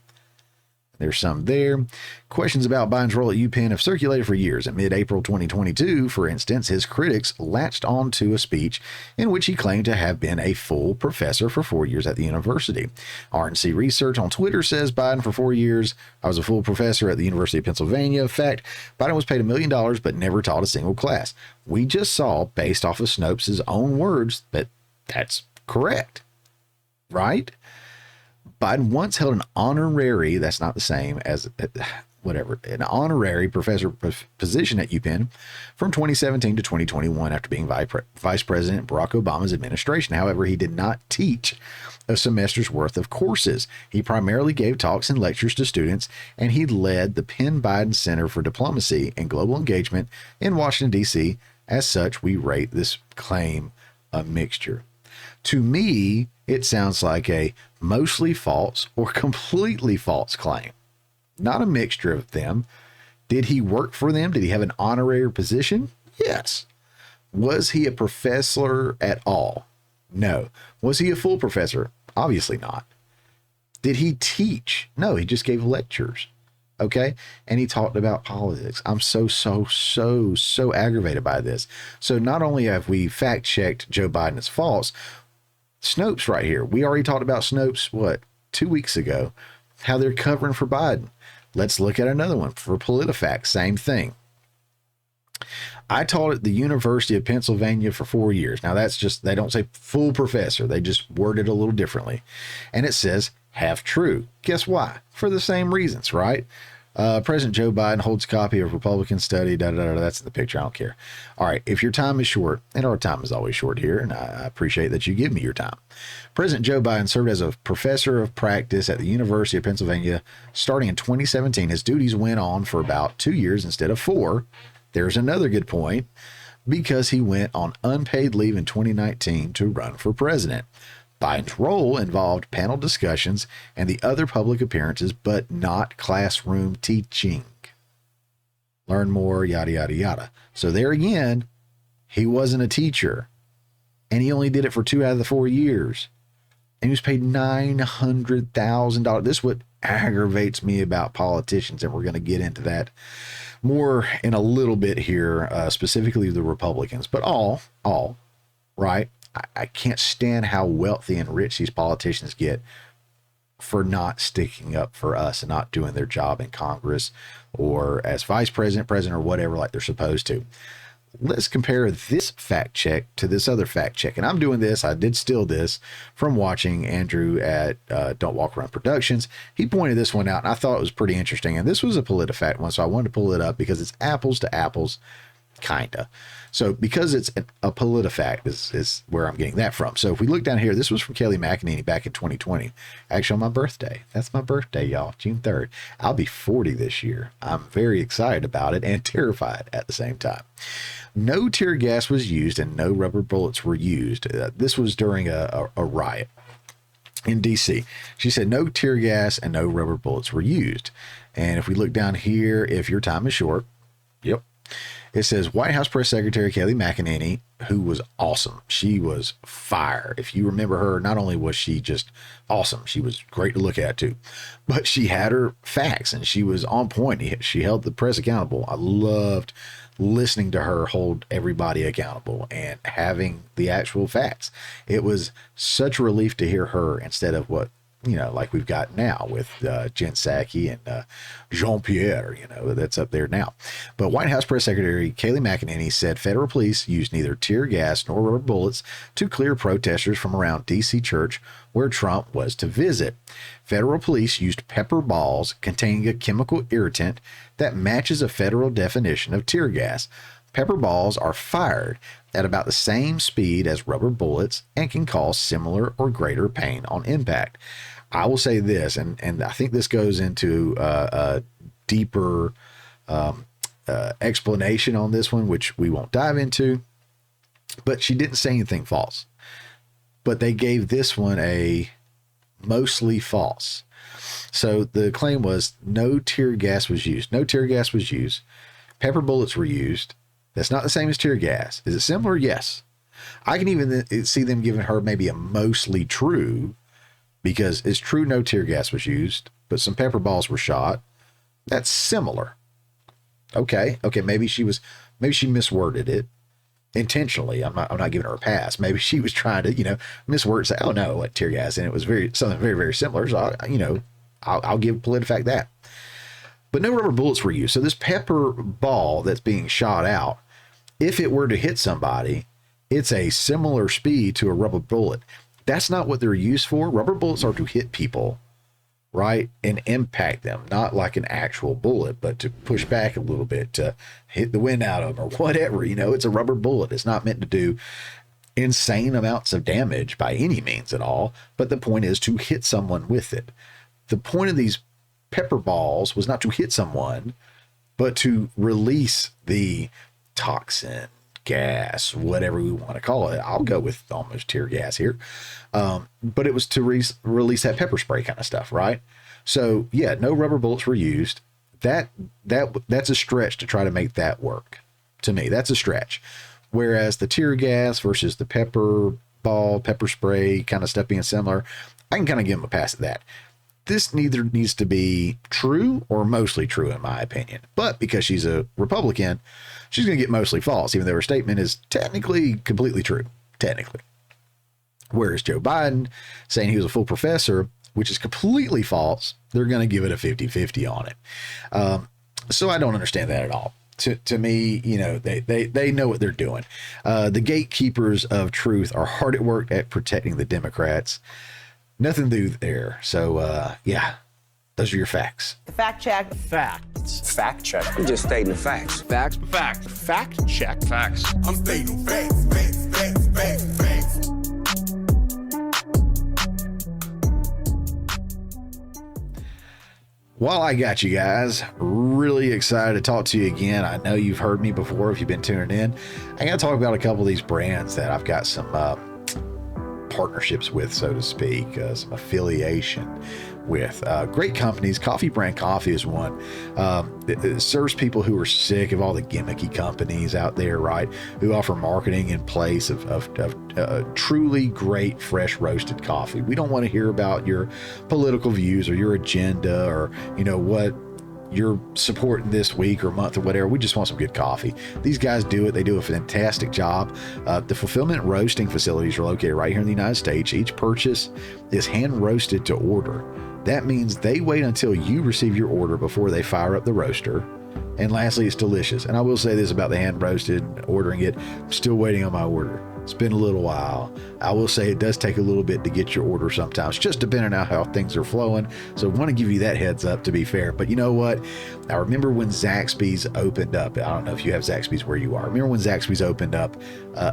There's some there. Questions about Biden's role at UPenn have circulated for years. In mid-April 2022, for instance, his critics latched onto a speech in which he claimed to have been a full professor for 4 years at the university. RNC Research on Twitter says Biden for 4 years, I was a full professor at the University of Pennsylvania. In fact, Biden was paid $1 million but never taught a single class. We just saw, based off of Snopes' own words, that that's correct, right? Biden once held an honorary, that's not the same as whatever, an honorary professor position at UPenn from 2017 to 2021 after being Vice President Barack Obama's administration. However, he did not teach a semester's worth of courses. He primarily gave talks and lectures to students, and he led the Penn Biden Center for Diplomacy and Global Engagement in Washington, D.C. As such, we rate this claim a mixture. To me, it sounds like a mostly false or completely false claim, not a mixture of them. Did he work for them? Did he have an honorary position? Yes. Was he a professor at all? No. Was he a full professor? Obviously not. Did he teach? No, he just gave lectures. Okay. And he talked about politics. I'm so aggravated by this. So not only have we fact checked Joe Biden as false, Snopes right here. We already talked about Snopes, 2 weeks ago, how they're covering for Biden. Let's look at another one for PolitiFact. Same thing. I taught at the University of Pennsylvania for 4 years. Now that's just, they don't say full professor. They just word it a little differently. And it says half true. Guess why? For the same reasons, right? President Joe Biden holds copy of Republican study. That's in the picture. I don't care. All right. If your time is short, and our time is always short here, and I appreciate that you give me your time. President Joe Biden served as a professor of practice at the University of Pennsylvania starting in 2017. His duties went on for about 2 years instead of 4. There's another good point, because he went on unpaid leave in 2019 to run for president. Biden's role involved panel discussions and the other public appearances, but not classroom teaching. Learn more, yada, yada, yada. So there again, he wasn't a teacher, and he only did it for 2 out of the 4 years. And he was paid $900,000. This is what aggravates me about politicians, and we're going to get into that more in a little bit here, specifically the Republicans, but all, right? I can't stand how wealthy and rich these politicians get for not sticking up for us and not doing their job in Congress or as vice president, president, or whatever, like they're supposed to. Let's compare this fact check to this other fact check. And I'm doing this, I did steal this from watching Andrew at Don't Walk Around Productions. He pointed this one out, and I thought it was pretty interesting. And this was a PolitiFact one, so I wanted to pull it up because it's apples to apples, kinda. So because it's a PolitiFact is where I'm getting that from. So if we look down here, this was from Kelly McEnany back in 2020. Actually, on my birthday. That's my birthday, y'all, June 3rd. I'll be 40 this year. I'm very excited about it and terrified at the same time. No tear gas was used and no rubber bullets were used. This was during a riot in D.C. She said no tear gas and no rubber bullets were used. And if we look down here, if your time is short, yep. It says White House Press Secretary Kelly McEnany, who was awesome. She was fire. If you remember her, not only was she just awesome, she was great to look at too, but she had her facts and she was on point. She held the press accountable. I loved listening to her hold everybody accountable and having the actual facts. It was such a relief to hear her instead of what, like we've got now with Jen Psaki and Jean-Pierre, that's up there now. But White House Press Secretary Kayleigh McEnany said federal police used neither tear gas nor rubber bullets to clear protesters from around D.C. church where Trump was to visit. Federal police used pepper balls containing a chemical irritant that matches a federal definition of tear gas. Pepper balls are fired at about the same speed as rubber bullets and can cause similar or greater pain on impact. I will say this, and I think this goes into a deeper explanation on this one, which we won't dive into, but she didn't say anything false. But they gave this one a mostly false. So the claim was no tear gas was used. No tear gas was used. Pepper bullets were used. That's not the same as tear gas. Is it similar? Yes. I can even see them giving her maybe a mostly true, because it's true no tear gas was used, but some pepper balls were shot. That's similar. Okay, maybe she misworded it intentionally. I'm not giving her a pass. Maybe she was trying to, misword and say, oh no, like tear gas, and it was something very, very similar. So I'll give PolitiFact that. But no rubber bullets were used. So this pepper ball that's being shot out, if it were to hit somebody, it's a similar speed to a rubber bullet. That's not what they're used for. Rubber bullets are to hit people, right? And impact them, not like an actual bullet, but to push back a little bit, to hit the wind out of them or whatever. It's a rubber bullet. It's not meant to do insane amounts of damage by any means at all. But the point is to hit someone with it. The point of these pepper balls was not to hit someone, but to release the toxin, gas, whatever we want to call it. I'll go with almost tear gas here. But it was to release that pepper spray kind of stuff, right? So yeah, no rubber bullets were used. That's a stretch to try to make that work. To me, that's a stretch. Whereas the tear gas versus the pepper ball, pepper spray kind of stuff being similar, I can kind of give them a pass at that. This neither needs to be true or mostly true, in my opinion. But because she's a Republican, she's going to get mostly false, even though her statement is technically completely true. Technically. Whereas Joe Biden saying he was a full professor, which is completely false, they're going to give it a 50-50 on it. So I don't understand that at all. To me, they know what they're doing. The gatekeepers of truth are hard at work at protecting the Democrats. Nothing to do there. So, yeah, Those are your facts. The fact check. Facts. Fact check. I'm just stating the facts. Facts. Facts. Fact check. Facts. I'm stating facts, facts, facts, facts, facts. While I got you guys, really excited to talk to you again. I know you've heard me before if you've been tuning in. I got to talk about a couple of these brands that I've got some partnerships with, so to speak, some affiliation with. Great companies. Coffee Brand Coffee is one. It serves people who are sick of all the gimmicky companies out there, right? Who offer marketing in place of truly great fresh roasted coffee. We don't want to hear about your political views or your agenda or, you know, what you're supporting this week or month or whatever. We just want some good coffee. These guys do it. They do a fantastic job. The fulfillment roasting facilities are located right here in the United States. Each purchase is hand roasted to order. That means they wait until you receive your order before they fire up the roaster. And lastly, it's delicious. And I will say this about the hand roasted, ordering it, I'm still waiting on my order. It's been a little while. I will say it does take a little bit to get your order sometimes, just depending on how things are flowing. So I want to give you that heads up, to be fair. But you know what? I remember when Zaxby's opened up. I don't know if you have Zaxby's where you are. I remember when Zaxby's opened up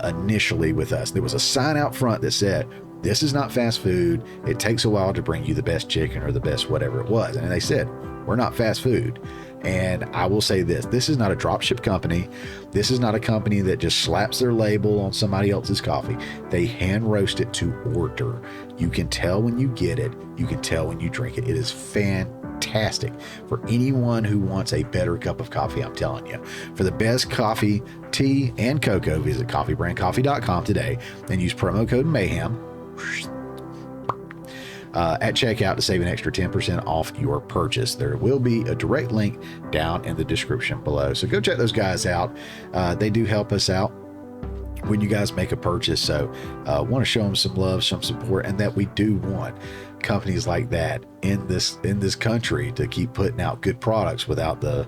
initially with us. There was a sign out front that said, "This is not fast food. It takes a while to bring you the best chicken or the best whatever it was." And they said, "We're not fast food." And I will say this is not a dropship company. This is not a company that just slaps their label on somebody else's coffee. They hand roast it to order. You can tell when you get it. You can tell when you drink it. It is fantastic for anyone who wants a better cup of coffee, I'm telling you. For the best coffee, tea, and cocoa, visit coffeebrandcoffee.com today and use promo code MAYHEM at checkout to save an extra 10% off your purchase. There will be a direct link down in the description below. So go check those guys out. They do help us out when you guys make a purchase. So want to show them some love, some support, and that we do want companies like that in this country to keep putting out good products without the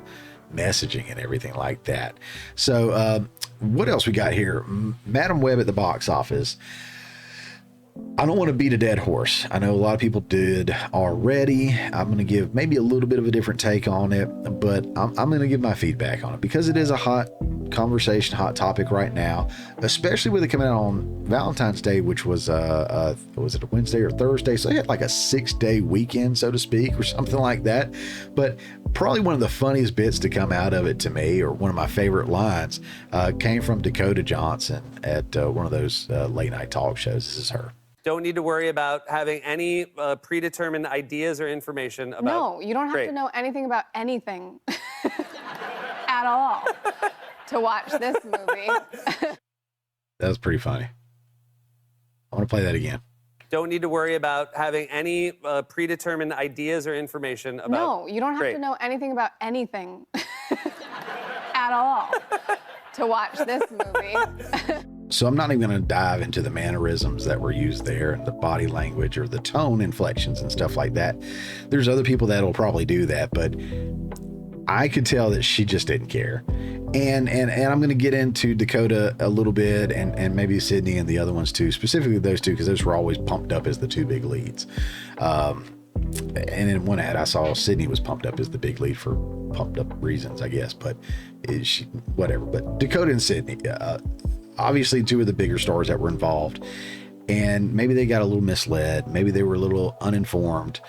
messaging and everything like that. So what else we got here? Madam Web at the box office. I don't want to beat a dead horse. I know a lot of people did already. I'm going to give maybe a little bit of a different take on it, but I'm going to give my feedback on it because it is a hot conversation, hot topic right now, especially with it coming out on Valentine's Day, which was was it a Wednesday or Thursday? So they had like a 6-day weekend, so to speak, or something like that. But probably one of the funniest bits to come out of it to me, or one of my favorite lines, came from Dakota Johnson at one of those late night talk shows. This is her. Don't need to worry about having any predetermined ideas or information about... No, you don't have to know anything about anything at all to watch this movie. That was pretty funny. I want to play that again. Don't need to worry about having any predetermined ideas or information about... No, you don't have to know anything about anything at all to watch this movie. So I'm not even going to dive into the mannerisms that were used there and the body language or the tone inflections and stuff like that. There's other people that'll probably do that, but I could tell that she just didn't care. And I'm going to get into Dakota a little bit and maybe Sydney and the other ones too, specifically those two, because those were always pumped up as the two big leads. And in one ad, I saw Sydney was pumped up as the big lead for pumped up reasons, I guess, but whatever. But Dakota and Sydney, obviously two of the bigger stars that were involved, and maybe they got a little misled, maybe they were a little uninformed,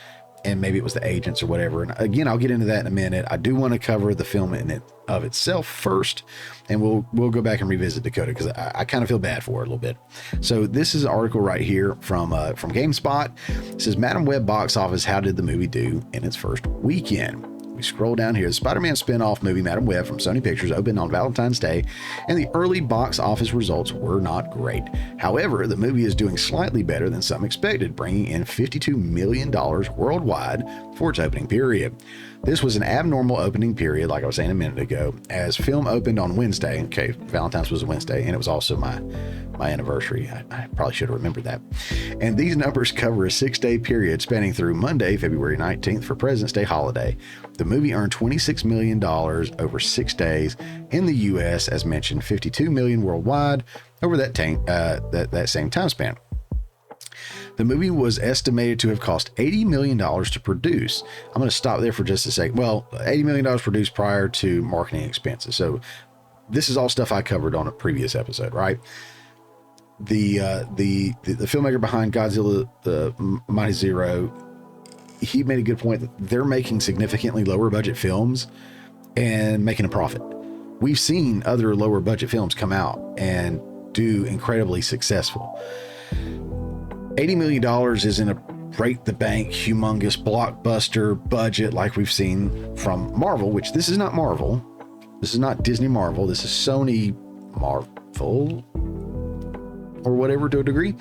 and maybe it was the agents or whatever. And again, I'll get into that in a minute. I do want to cover the film in it of itself first, and we'll go back and revisit Dakota because I kind of feel bad for her a little bit. So this is an article right here from GameSpot. It says, Madam Web box office, how did the movie do in its first weekend? We scroll down here. The Spider-Man spin-off movie Madam Web from Sony Pictures opened on Valentine's Day, and the early box office results were not great. However, the movie is doing slightly better than some expected, bringing in $52 million worldwide for its opening period. This was an abnormal opening period, like I was saying a minute ago, as film opened on Wednesday. Okay, Valentine's was a Wednesday, and it was also my anniversary. I probably should have remembered that. And these numbers cover a 6-day period spanning through Monday, February 19th for President's Day holiday. The movie earned $26 million over 6 days in the U.S., as mentioned, $52 million worldwide over that same time span. The movie was estimated to have cost $80 million to produce. I'm going to stop there for just a second. Well, $80 million produced prior to marketing expenses. So this is all stuff I covered on a previous episode, right? The filmmaker behind Godzilla, the Mighty Zero, he made a good point that they're making significantly lower budget films and making a profit. We've seen other lower budget films come out and do incredibly successful. $80 million isn't a break the bank, humongous blockbuster budget like we've seen from Marvel, which this is not Marvel. This is not Disney Marvel. This is Sony Marvel or whatever to a degree,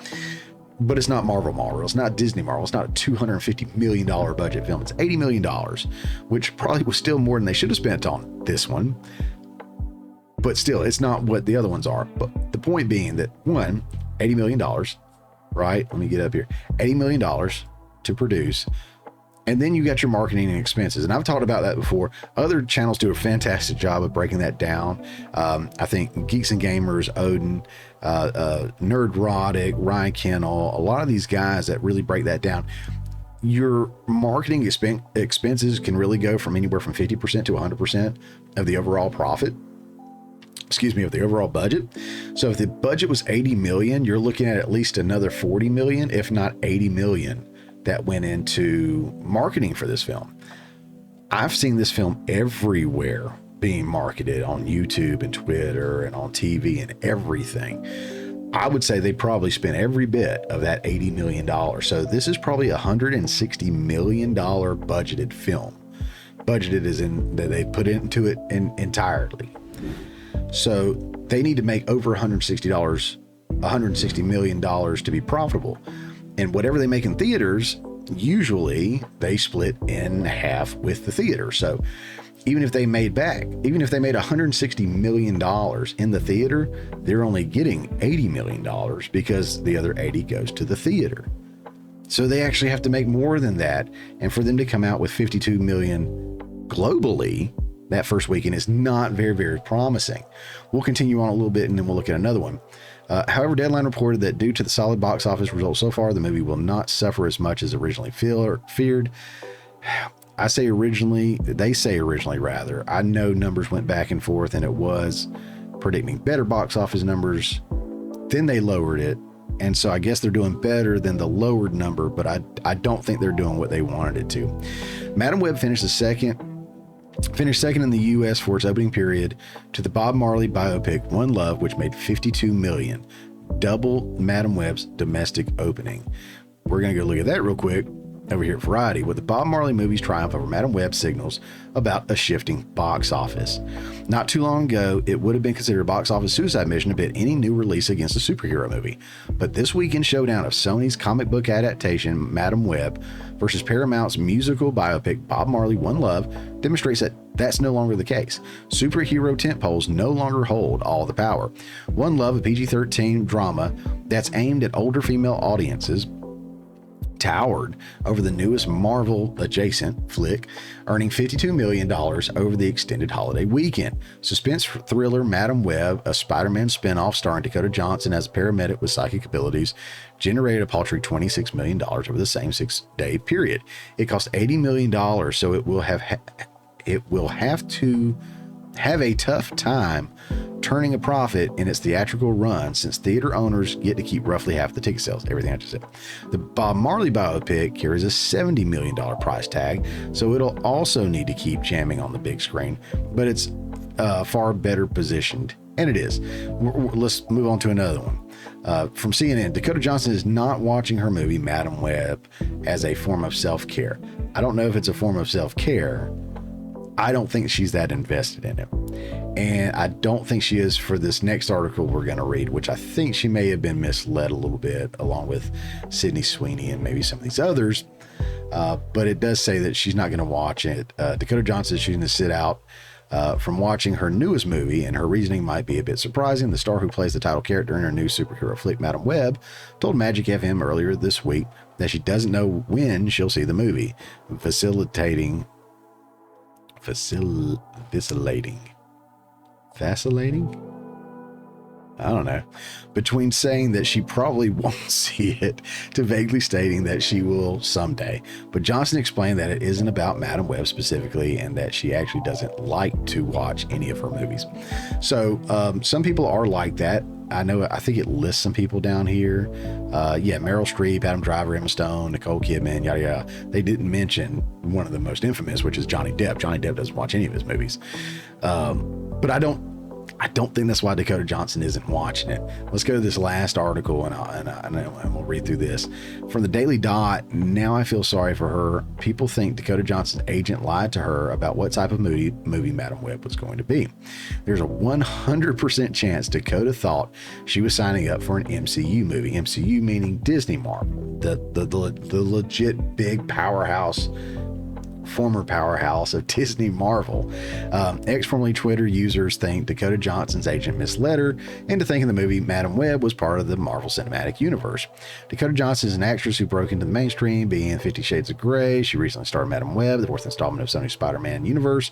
but it's not Marvel. It's not Disney Marvel. It's not a $250 million budget film. It's $80 million, which probably was still more than they should have spent on this one. But still, it's not what the other ones are. But the point being that one, $80 million, right? Let me get up here. $80 million to produce. And then you got your marketing and expenses. And I've talked about that before. Other channels do a fantastic job of breaking that down. I think Geeks and Gamers, Odin, Nerdrotic, Ryan Kennel, a lot of these guys that really break that down. Your marketing expenses can really go from anywhere from 50% to 100% of the overall profit. Of the overall budget. So if the budget was 80 million, you're looking at least another 40 million, if not 80 million that went into marketing for this film. I've seen this film everywhere being marketed on YouTube and Twitter and on TV and everything. I would say they probably spent every bit of that $80 million. So this is probably $160 million budgeted film. Budgeted is in that they put into it entirely. So they need to make over $160 million to be profitable. And whatever they make in theaters, usually they split in half with the theater. So even if they made $160 million in the theater, they're only getting $80 million because the other 80 goes to the theater. So they actually have to make more than that. And for them to come out with 52 million globally, that first weekend is not very, very promising. We'll continue on a little bit and then we'll look at another one. However, Deadline reported that due to the solid box office results so far, the movie will not suffer as much as originally feared. They say originally rather. I know numbers went back and forth and it was predicting better box office numbers. Then they lowered it. And so I guess they're doing better than the lowered number, but I don't think they're doing what they wanted it to. Madam Web finished second in the U.S. for its opening period to the Bob Marley biopic One Love, which made $52 million, double Madam Web's domestic opening. We're going to go look at that real quick over here at Variety. With the Bob Marley movie's triumph over Madam Web signals about a shifting box office. Not too long ago, it would have been considered a box office suicide mission to bid any new release against a superhero movie. But this weekend showdown of Sony's comic book adaptation, Madam Web, versus Paramount's musical biopic, Bob Marley One Love, demonstrates that that's no longer the case. Superhero tentpoles no longer hold all the power. One Love, a PG-13 drama that's aimed at older female audiences, towered over the newest Marvel adjacent flick, earning $52 million over the extended holiday weekend. Suspense thriller Madam Web, a Spider-Man spinoff starring Dakota Johnson as a paramedic with psychic abilities, generated a paltry $26 million over the same 6-day period. It cost $80 million, so it will have to have a tough time turning a profit in its theatrical run, since theater owners get to keep roughly half the ticket sales. Everything I just said. The Bob Marley biopic carries a $70 million price tag, so it'll also need to keep jamming on the big screen, but it's far better positioned, and it is. Let's move on to another one. From CNN, Dakota Johnson is not watching her movie Madam Web as a form of self-care. I don't know if it's a form of self-care. I don't think she's that invested in it. And I don't think she is for this next article we're going to read, which I think she may have been misled a little bit, along with Sydney Sweeney and maybe some of these others. But it does say that she's not going to watch it. Dakota Johnson is choosing to sit out from watching her newest movie, and her reasoning might be a bit surprising. The star who plays the title character in her new superhero flick, Madam Web, told Magic FM earlier this week that she doesn't know when she'll see the movie, vacillating. I don't know, between saying that she probably won't see it to vaguely stating that she will someday. But Johnson explained that it isn't about Madam Web specifically and that she actually doesn't like to watch any of her movies. So some people are like that. I think it lists some people down here. Meryl Streep, Adam Driver, Emma Stone, Nicole Kidman, yada, yada. They didn't mention one of the most infamous, which is Johnny Depp. Johnny Depp doesn't watch any of his movies. But I don't think that's why Dakota Johnson isn't watching it. Let's go to this last article, and we'll read through this. From the Daily Dot, now I feel sorry for her. People think Dakota Johnson's agent lied to her about what type of movie Madam Web was going to be. There's a 100% chance Dakota thought she was signing up for an MCU movie. MCU meaning Disney Marvel, the legit big powerhouse, former powerhouse of Disney Marvel. Ex-formerly Twitter users think Dakota Johnson's agent misled her into thinking the movie Madam Web was part of the Marvel Cinematic Universe. Dakota Johnson is an actress who broke into the mainstream, being in 50 Shades of Grey. She recently starred Madam Web, the fourth installment of Sony's Spider-Man universe.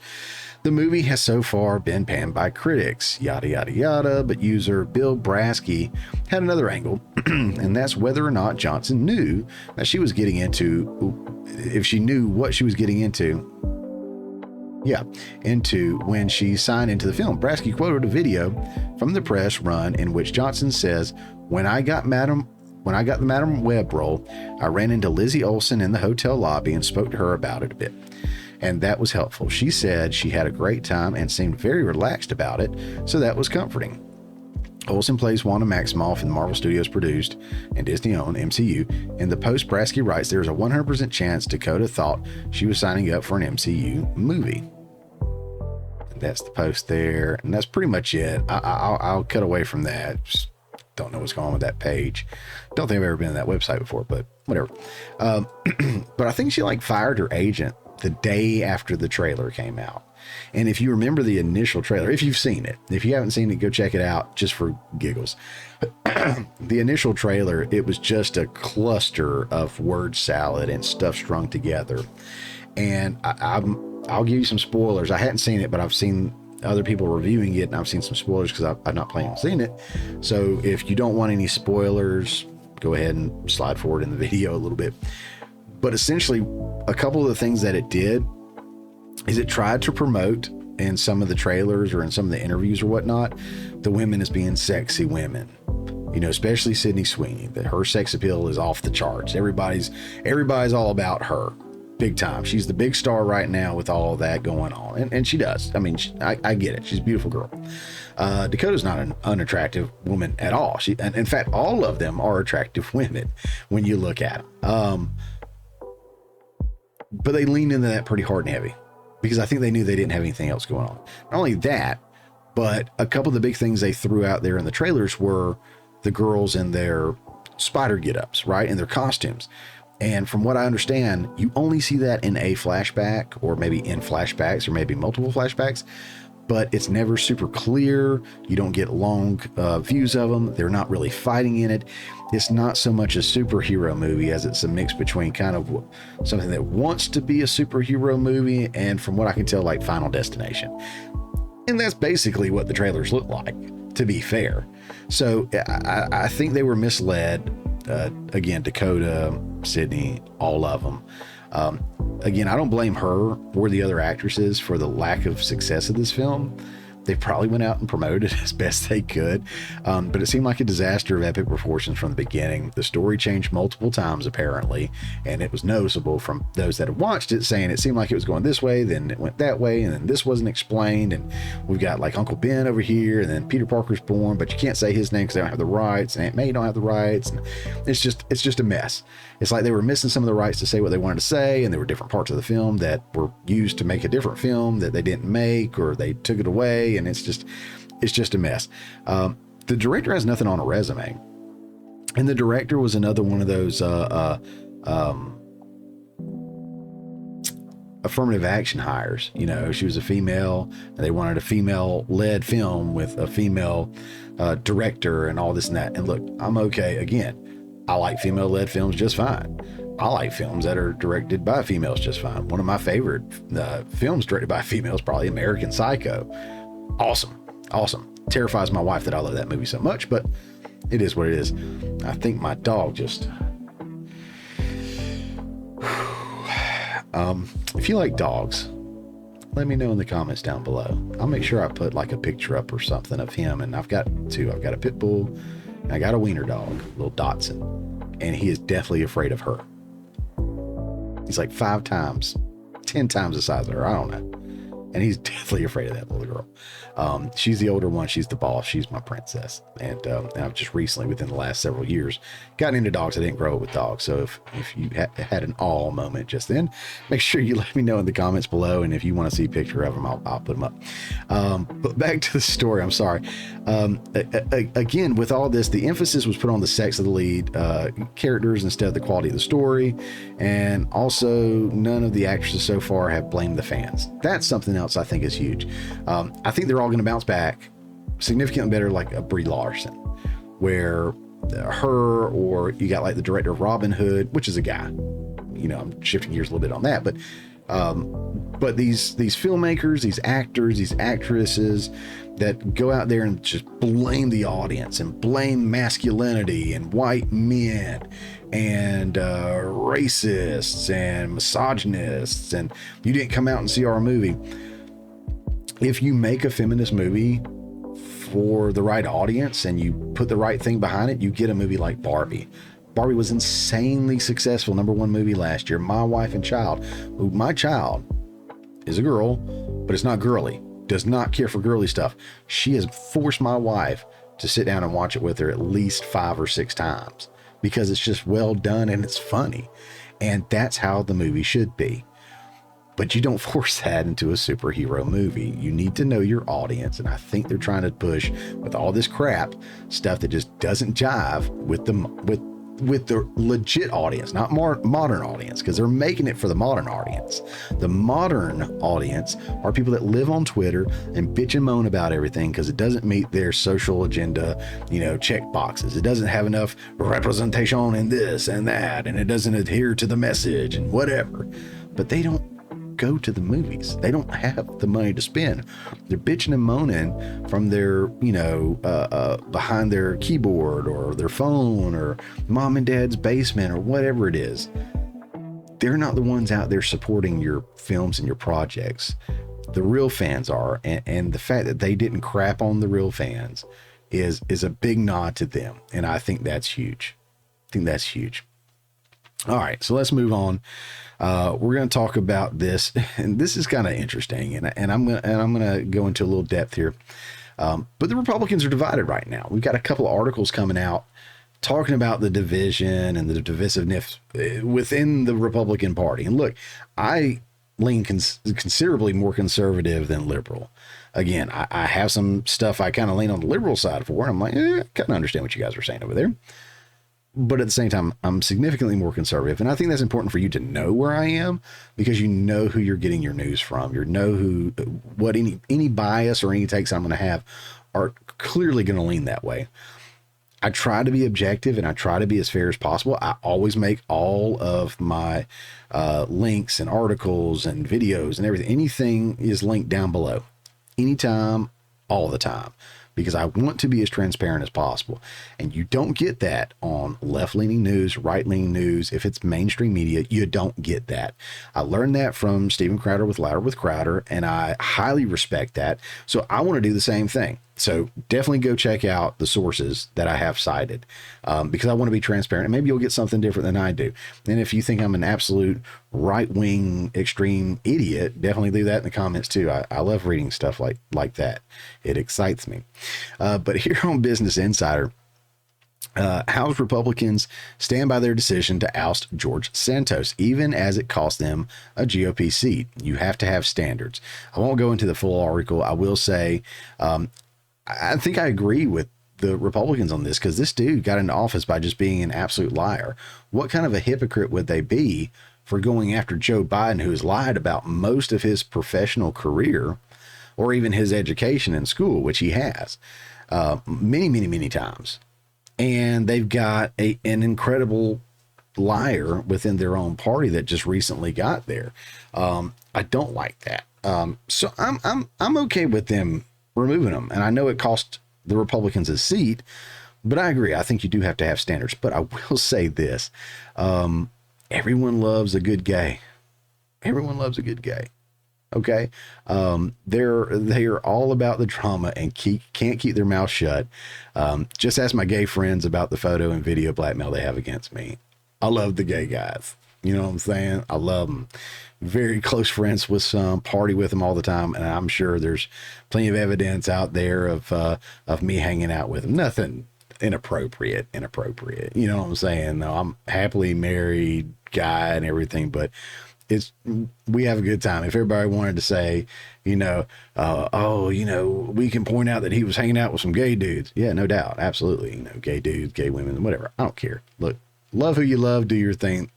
The movie has so far been panned by critics, yada, yada, yada, but user Bill Brasky had another angle, and that's whether or not Johnson knew that she was getting into, if she knew what she was getting into when she signed into the film. Brasky quoted a video from the press run in which Johnson says, when I got the Madam Web role, I ran into Lizzie Olsen in the hotel lobby and spoke to her about it a bit. And that was helpful. She said she had a great time and seemed very relaxed about it, so that was comforting. Olsen plays Wanda Maximoff in the Marvel Studios produced and Disney-owned MCU. In the post, Brasky writes, there's a 100% chance Dakota thought she was signing up for an MCU movie. And that's the post there, and that's pretty much it. I'll cut away from that. Just don't know what's going on with that page. Don't think I've ever been to that website before, but whatever. But I think she fired her agent the day after the trailer came out. And if you remember the initial trailer, if you've seen it, if you haven't seen it, go check it out just for giggles. The initial trailer, it was just a cluster of word salad and stuff strung together. And I'll give you some spoilers. I hadn't seen it, but I've seen other people reviewing it, and I've seen some spoilers because I'm not planning on seeing it. So if you don't want any spoilers, go ahead and slide forward in the video a little bit. But essentially, a couple of the things that it did is it tried to promote in some of the trailers or in some of the interviews or whatnot, the women as being sexy women. You know, especially Sydney Sweeney, that her sex appeal is off the charts. Everybody's all about her, big time. She's the big star right now with all of that going on, and she does. I mean, I get it. She's a beautiful girl. Dakota's not an unattractive woman at all. And in fact, all of them are attractive women when you look at them. But they leaned into that pretty hard and heavy because I think they knew they didn't have anything else going on. Not only that, but a couple of the big things they threw out there in the trailers were the girls in their spider get-ups, right? In their costumes. And from what I understand, you only see that in a flashback, or maybe in flashbacks, or maybe multiple flashbacks, but it's never super clear. You don't get long views of them. They're not really fighting in it. It's not so much a superhero movie as it's a mix between kind of something that wants to be a superhero movie and, from what I can tell, like Final Destination. And that's basically what the trailers look like, to be fair. So I think they were misled. Again, Dakota, Sydney, all of them. Again, I don't blame her or the other actresses for the lack of success of this film. They probably went out and promoted it as best they could, but it seemed like a disaster of epic proportions from the beginning. The story changed multiple times, apparently, and it was noticeable from those that had watched it, saying it seemed like it was going this way, then it went that way, and then this wasn't explained, and we've got like Uncle Ben over here, and then Peter Parker's born, but you can't say his name because they don't have the rights, and Aunt May don't have the rights, and it's just a mess. It's like they were missing some of the rights to say what they wanted to say, and there were different parts of the film that were used to make a different film that they didn't make, or they took it away, and it's just a mess. The director has nothing on a resume, and the director was another one of those affirmative action hires. You know, she was a female, and they wanted a female-led film with a female director and all this and that. And look, I'm okay. Again, I like female-led films just fine. I like films that are directed by females just fine. One of my favorite films directed by females, probably American Psycho. Awesome. Awesome. Terrifies my wife that I love that movie so much, but it is what it is. I think my dog just... if you like dogs, let me know in the comments down below. I'll make sure I put like a picture up or something of him. And I've got two. I've got a pit bull and I got a wiener dog, little Dotson. And he is deathly afraid of her. He's like 10 times the size of her. I don't know. And he's deathly afraid of that little girl. She's the older one. She's the boss. She's my princess. And I've just recently, within the last several years, gotten into dogs. I didn't grow up with dogs. So if you had an awe moment just then, make sure you let me know in the comments below. And if you want to see a picture of them, I'll put them up. But back to the story. I'm sorry. Again, with all this, the emphasis was put on the sex of the lead characters instead of the quality of the story. And also, none of the actresses so far have blamed the fans. That's something else I think is huge. I think they're all going to bounce back significantly better, like a Brie Larson, where her, or you got like the director of Robin Hood, which is a guy. You know, I'm shifting gears a little bit on that, but these filmmakers, these actors, these actresses that go out there and just blame the audience and blame masculinity and white men and racists and misogynists, and you didn't come out and see our movie. If you make a feminist movie for the right audience and you put the right thing behind it, you get a movie like Barbie. Barbie was insanely successful, #1 movie last year. My Wife and Child. My child is a girl, but it's not girly. Does not care for girly stuff. She has forced my wife to sit down and watch it with her at least 5 or 6 times because it's just well done and it's funny. And that's how the movie should be. But you don't force that into a superhero movie. You need to know your audience. And I think they're trying to push, with all this crap, stuff that just doesn't jive with the legit audience, not more modern audience, because they're making it for the modern audience. The modern audience are people that live on Twitter and bitch and moan about everything because it doesn't meet their social agenda, check boxes. It doesn't have enough representation in this and that, and it doesn't adhere to the message and whatever. But they don't go to the movies. They don't have the money to spend. They're bitching and moaning from their, behind their keyboard or their phone or mom and dad's basement or whatever it is. They're not the ones out there supporting your films and your projects. The real fans are. And the fact that they didn't crap on the real fans is a big nod to them. And I think that's huge. All right, so let's move on. We're going to talk about this, and this is kind of interesting, and I'm going to go into a little depth here. But the Republicans are divided right now. We've got a couple of articles coming out talking about the division and the divisiveness within the Republican Party. And look, I lean considerably more conservative than liberal. Again, I have some stuff I kind of lean on the liberal side for, and I'm like, I kind of understand what you guys are saying over there. But at the same time, I'm significantly more conservative. And I think that's important for you to know where I am, because you know who you're getting your news from. You know what any bias or any takes I'm going to have are clearly going to lean that way. I try to be objective and I try to be as fair as possible. I always make all of my links and articles and videos and everything. Anything is linked down below. Anytime, all the time. Because I want to be as transparent as possible. And you don't get that on left-leaning news, right-leaning news. If it's mainstream media, you don't get that. I learned that from Steven Crowder with Louder with Crowder, and I highly respect that. So I want to do the same thing. So definitely go check out the sources that I have cited, because I want to be transparent, and maybe you'll get something different than I do. And if you think I'm an absolute right-wing extreme idiot, definitely leave that in the comments too. I love reading stuff like that. It excites me. But here on Business Insider, House Republicans stand by their decision to oust George Santos, even as it cost them a GOP seat. You have to have standards. I won't go into the full article. I will say, I think I agree with the Republicans on this, because this dude got into office by just being an absolute liar. What kind of a hypocrite would they be for going after Joe Biden, who has lied about most of his professional career or even his education in school, which he has many times. And they've got an incredible liar within their own party that just recently got there. I don't like that. So I'm okay with them removing them. And I know it cost the Republicans a seat, but I agree. I think you do have to have standards. But I will say this. Everyone loves a good gay. Everyone loves a good gay. Okay. They're all about the drama and can't keep their mouth shut. Just ask my gay friends about the photo and video blackmail they have against me. I love the gay guys. You know what I'm saying? I love them. Very close friends with some, party with them all the time. And I'm sure there's plenty of evidence out there of me hanging out with them. Nothing inappropriate. You know what I'm saying? No, I'm happily married guy and everything, but we have a good time. If everybody wanted to say, we can point out that he was hanging out with some gay dudes. Yeah, no doubt. Absolutely. Gay dudes, gay women, whatever. I don't care. Look, love who you love, do your thing.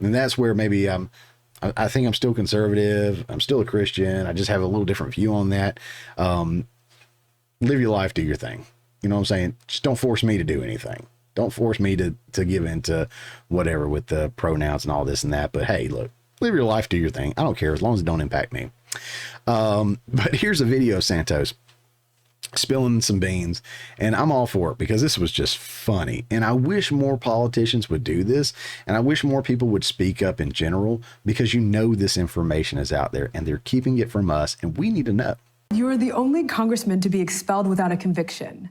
And that's where maybe I think I'm still conservative. I'm still a Christian. I just have a little different view on that. Live your life, do your thing. You know what I'm saying? Just don't force me to do anything. Don't force me to give into whatever with the pronouns and all this and that. But hey, look, live your life, do your thing. I don't care as long as it don't impact me. But here's a video of Santos spilling some beans, and I'm all for it because this was just funny. And I wish more politicians would do this, and I wish more people would speak up in general, because this information is out there and they're keeping it from us, and we need to know. You're the only congressman to be expelled without a conviction.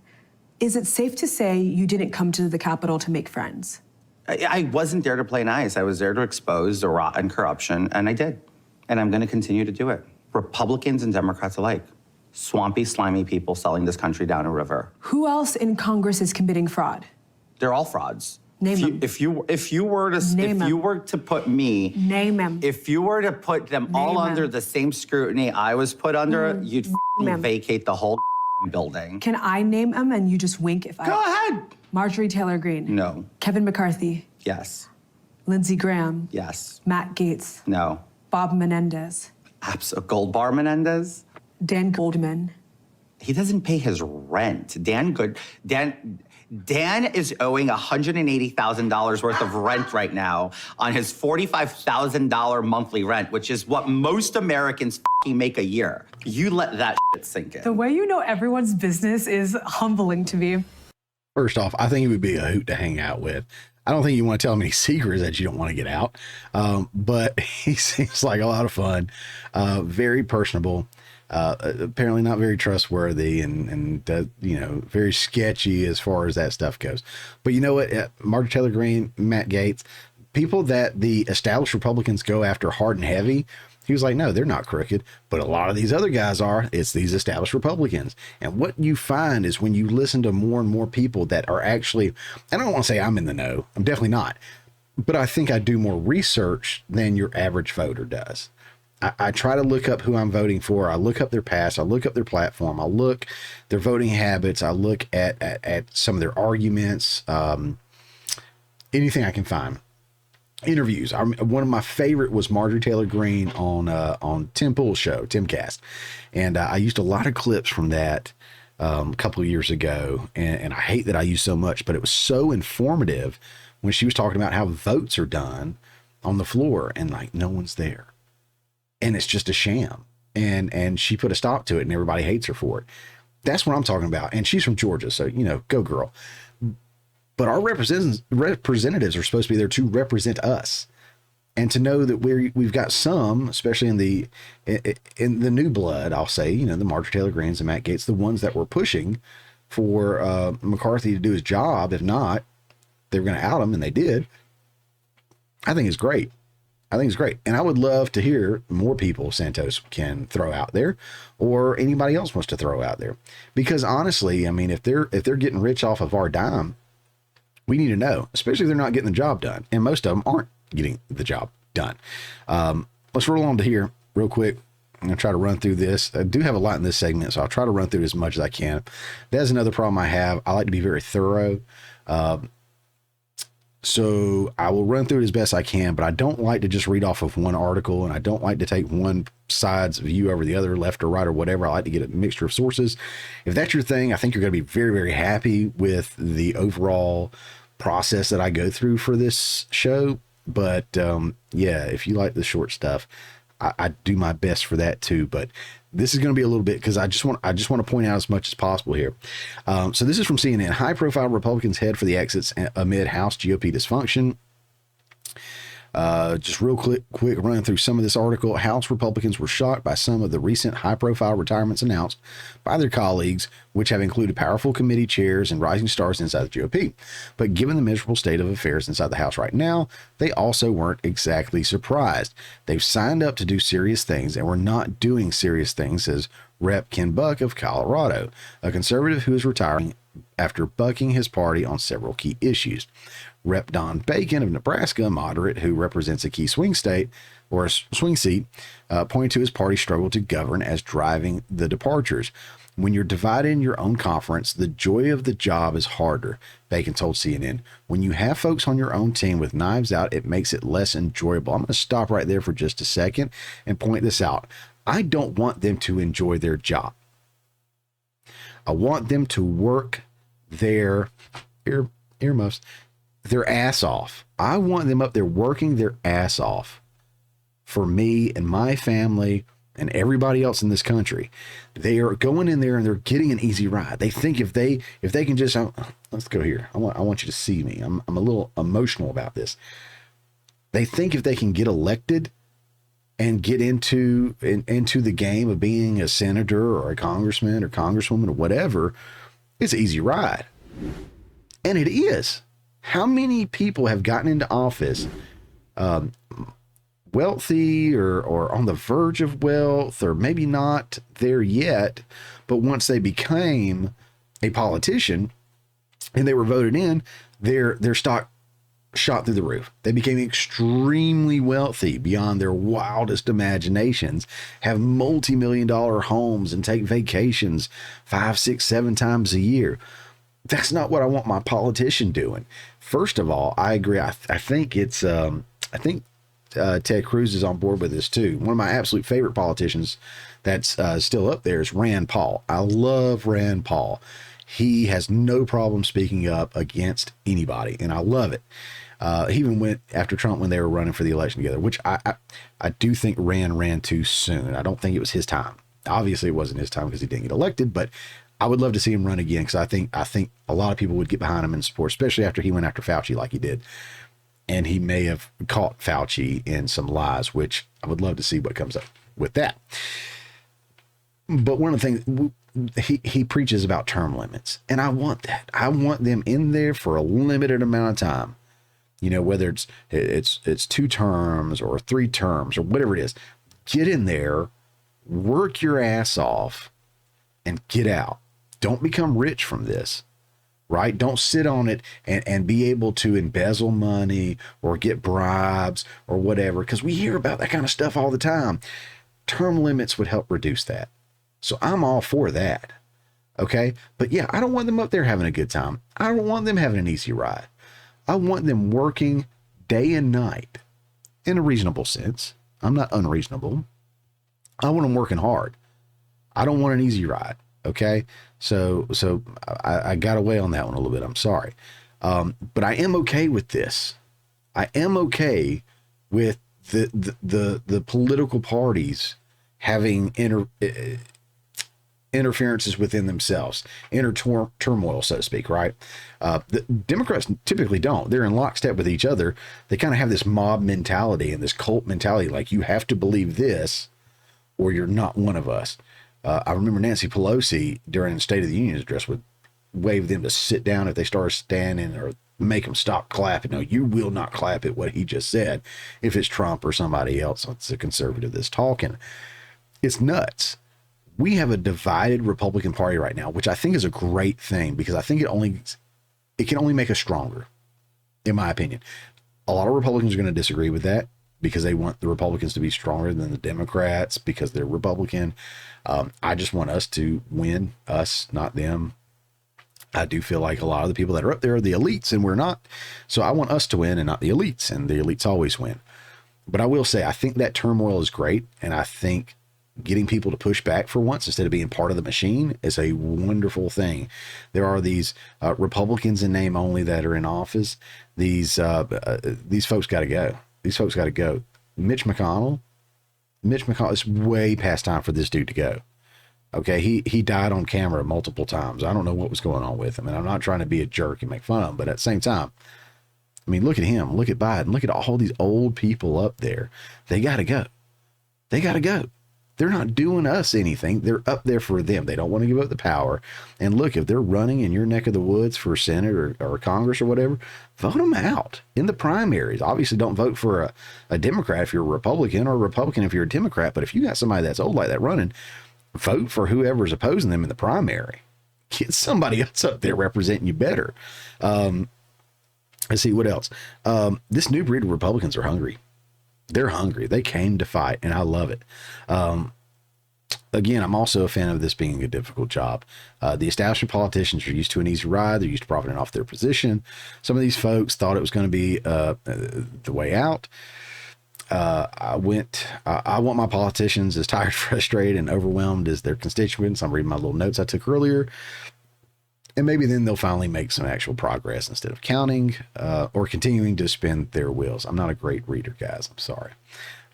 Is it safe to say you didn't come to the Capitol to make friends? I wasn't there to play nice. I was there to expose the rotten corruption, and I did. And I'm going to continue to do it. Republicans and Democrats alike. Swampy, slimy people selling this country down a river. Who else in Congress is committing fraud? They're all frauds. Name them. If you were to put me, name them. If you were to put them all under the same scrutiny I was put under, you'd vacate the whole building. Can I name them and you just wink if I... Go ahead. Marjorie Taylor Greene. No. Kevin McCarthy. Yes. Lindsey Graham. Yes. Matt Gaetz. No. Bob Menendez. Goldbar Menendez. Dan Goldman. He doesn't pay his rent. Dan is owing $180,000 worth of rent right now on his $45,000 monthly rent, which is what most Americans make a year. You let that shit sink in. The way you know everyone's business is humbling to me. First off, I think it would be a hoot to hang out with. I don't think you want to tell him any secrets that you don't want to get out. But he seems like a lot of fun, very personable. Apparently not very trustworthy and very sketchy as far as that stuff goes. But you know what? Marjorie Taylor Greene, Matt Gaetz, people that the established Republicans go after hard and heavy, he was like, no, they're not crooked. But a lot of these other guys are. It's these established Republicans. And what you find is when you listen to more and more people that are actually, I don't want to say I'm in the know. I'm definitely not. But I think I do more research than your average voter does. I try to look up who I'm voting for. I look up their past. I look up their platform. I look their voting habits. I look at some of their arguments, anything I can find. Interviews. One of my favorite was Marjorie Taylor Greene on Tim Pool's show, Timcast. And I used a lot of clips from that a couple of years ago. And I hate that I use so much, but it was so informative when she was talking about how votes are done on the floor and like no one's there. And it's just a sham. And she put a stop to it and everybody hates her for it. That's what I'm talking about. And she's from Georgia. So, go girl. But our representatives are supposed to be there to represent us. And to know that we've got some, especially in the new blood, I'll say, the Marjorie Taylor Greenes and Matt Gaetz, the ones that were pushing for McCarthy to do his job. If not, they were going to out him, and they did. I think it's great. And I would love to hear more people Santos can throw out there, or anybody else wants to throw out there. Because honestly, I mean, if they're getting rich off of our dime, we need to know, especially if they're not getting the job done. And most of them aren't getting the job done. Let's roll on to here real quick. I'm going to try to run through this. I do have a lot in this segment, so I'll try to run through it as much as I can. That's another problem I have. I like to be very thorough. So I will run through it as best I can, but I don't like to just read off of one article, and I don't like to take one side's view over the other, left or right or whatever. I like to get a mixture of sources. If that's your thing, I think you're going to be very, very happy with the overall process that I go through for this show. But yeah, if you like the short stuff, I do my best for that too, but this is going to be a little bit, because I just want to point out as much as possible here. So this is from CNN. High profile Republicans head for the exits amid House GOP dysfunction. Just real quick running through some of this article. House Republicans were shocked by some of the recent high-profile retirements announced by their colleagues, which have included powerful committee chairs and rising stars inside the GOP. But given the miserable state of affairs inside the House right now, they also weren't exactly surprised. They've signed up to do serious things, and we're not doing serious things, says Rep. Ken Buck of Colorado, a conservative who is retiring after bucking his party on several key issues. Rep. Don Bacon of Nebraska, a moderate who represents a key swing state or a swing seat, pointed to his party's struggle to govern as driving the departures. When you're divided in your own conference, the joy of the job is harder, Bacon told CNN. When you have folks on your own team with knives out, it makes it less enjoyable. I'm going to stop right there for just a second and point this out. I don't want them to enjoy their job. I want them to work their earmuffs, their ass off. I want them up there working their ass off for me and my family and everybody else in this country. They are going in there and they're getting an easy ride. They think if they can just, let's go here. I want you to see me. I'm a little emotional about this. They think if they can get elected and get into the game of being a senator or a congressman or congresswoman or whatever, it's an easy ride. And it is. How many people have gotten into office wealthy or on the verge of wealth, or maybe not there yet, but once they became a politician and they were voted in, their stock shot through the roof. They became extremely wealthy beyond their wildest imaginations, have multi-million-dollar homes and take vacations 5, 6, 7 times a year. That's not what I want my politician doing. First of all, I agree. I think it's, Ted Cruz is on board with this too. One of my absolute favorite politicians that's still up there is Rand Paul. I love Rand Paul. He has no problem speaking up against anybody, and I love it. He even went after Trump when they were running for the election together, which I do think Rand ran too soon. I don't think it was his time. Obviously, it wasn't his time because he didn't get elected, but I would love to see him run again, because I think a lot of people would get behind him and support, especially after he went after Fauci like he did. And he may have caught Fauci in some lies, which I would love to see what comes up with that. But one of the things, he preaches about term limits, and I want that. I want them in there for a limited amount of time. You know, whether it's 2 terms or 3 terms or whatever it is, get in there, work your ass off, and get out. Don't become rich from this, right? Don't sit on it and be able to embezzle money or get bribes or whatever, because we hear about that kind of stuff all the time. Term limits would help reduce that. So I'm all for that. Okay. But yeah, I don't want them up there having a good time. I don't want them having an easy ride. I want them working day and night in a reasonable sense. I'm not unreasonable. I want them working hard. I don't want an easy ride. Okay. So I got away on that one a little bit. I'm sorry. But I am okay with this. I am okay with the political parties having interferences within themselves, inner turmoil, so to speak, right? The Democrats typically don't. They're in lockstep with each other. They kind of have this mob mentality and this cult mentality, like you have to believe this or you're not one of us. I remember Nancy Pelosi during the State of the Union address would wave them to sit down if they started standing, or make them stop clapping. No, you will not clap at what he just said. If it's Trump or somebody else, it's a conservative that's talking. It's nuts. We have a divided Republican Party right now, which I think is a great thing, because I think it can only make us stronger, in my opinion. A lot of Republicans are going to disagree with that, because they want the Republicans to be stronger than the Democrats because they're Republican. I just want us to win, us, not them. I do feel like a lot of the people that are up there are the elites, and we're not. So I want us to win and not the elites, and the elites always win. But I will say, I think that turmoil is great, and I think getting people to push back for once instead of being part of the machine is a wonderful thing. There are these Republicans in name only that are in office. These folks got to go. These folks got to go. Mitch McConnell Mitch McConnell, it's way past time for this dude to go. Okay, he died on camera multiple times. I don't know what was going on with him, and I'm not trying to be a jerk and make fun of him, but at the same time, I mean, look at him, look at Biden, look at all these old people up there. They got to go. They got to go. They're not doing us anything. They're up there for them. They don't want to give up the power. And look, if they're running in your neck of the woods for Senate or Congress or whatever, vote them out in the primaries. Obviously, don't vote for a Democrat if you're a Republican, or a Republican if you're a Democrat. But if you got somebody that's old like that running, vote for whoever's opposing them in the primary. Get somebody else up there representing you better. Let's see what else. This new breed of Republicans are hungry. They're hungry. They came to fight, and I love it. Again, I'm also a fan of this being a difficult job. The establishment politicians are used to an easy ride. They're used to profiting off their position. Some of these folks thought it was going to be the way out. I want my politicians as tired, frustrated, and overwhelmed as their constituents. I'm reading my little notes I took earlier. And maybe then they'll finally make some actual progress instead of counting or continuing to spin their wheels. I'm not a great reader, guys. I'm sorry.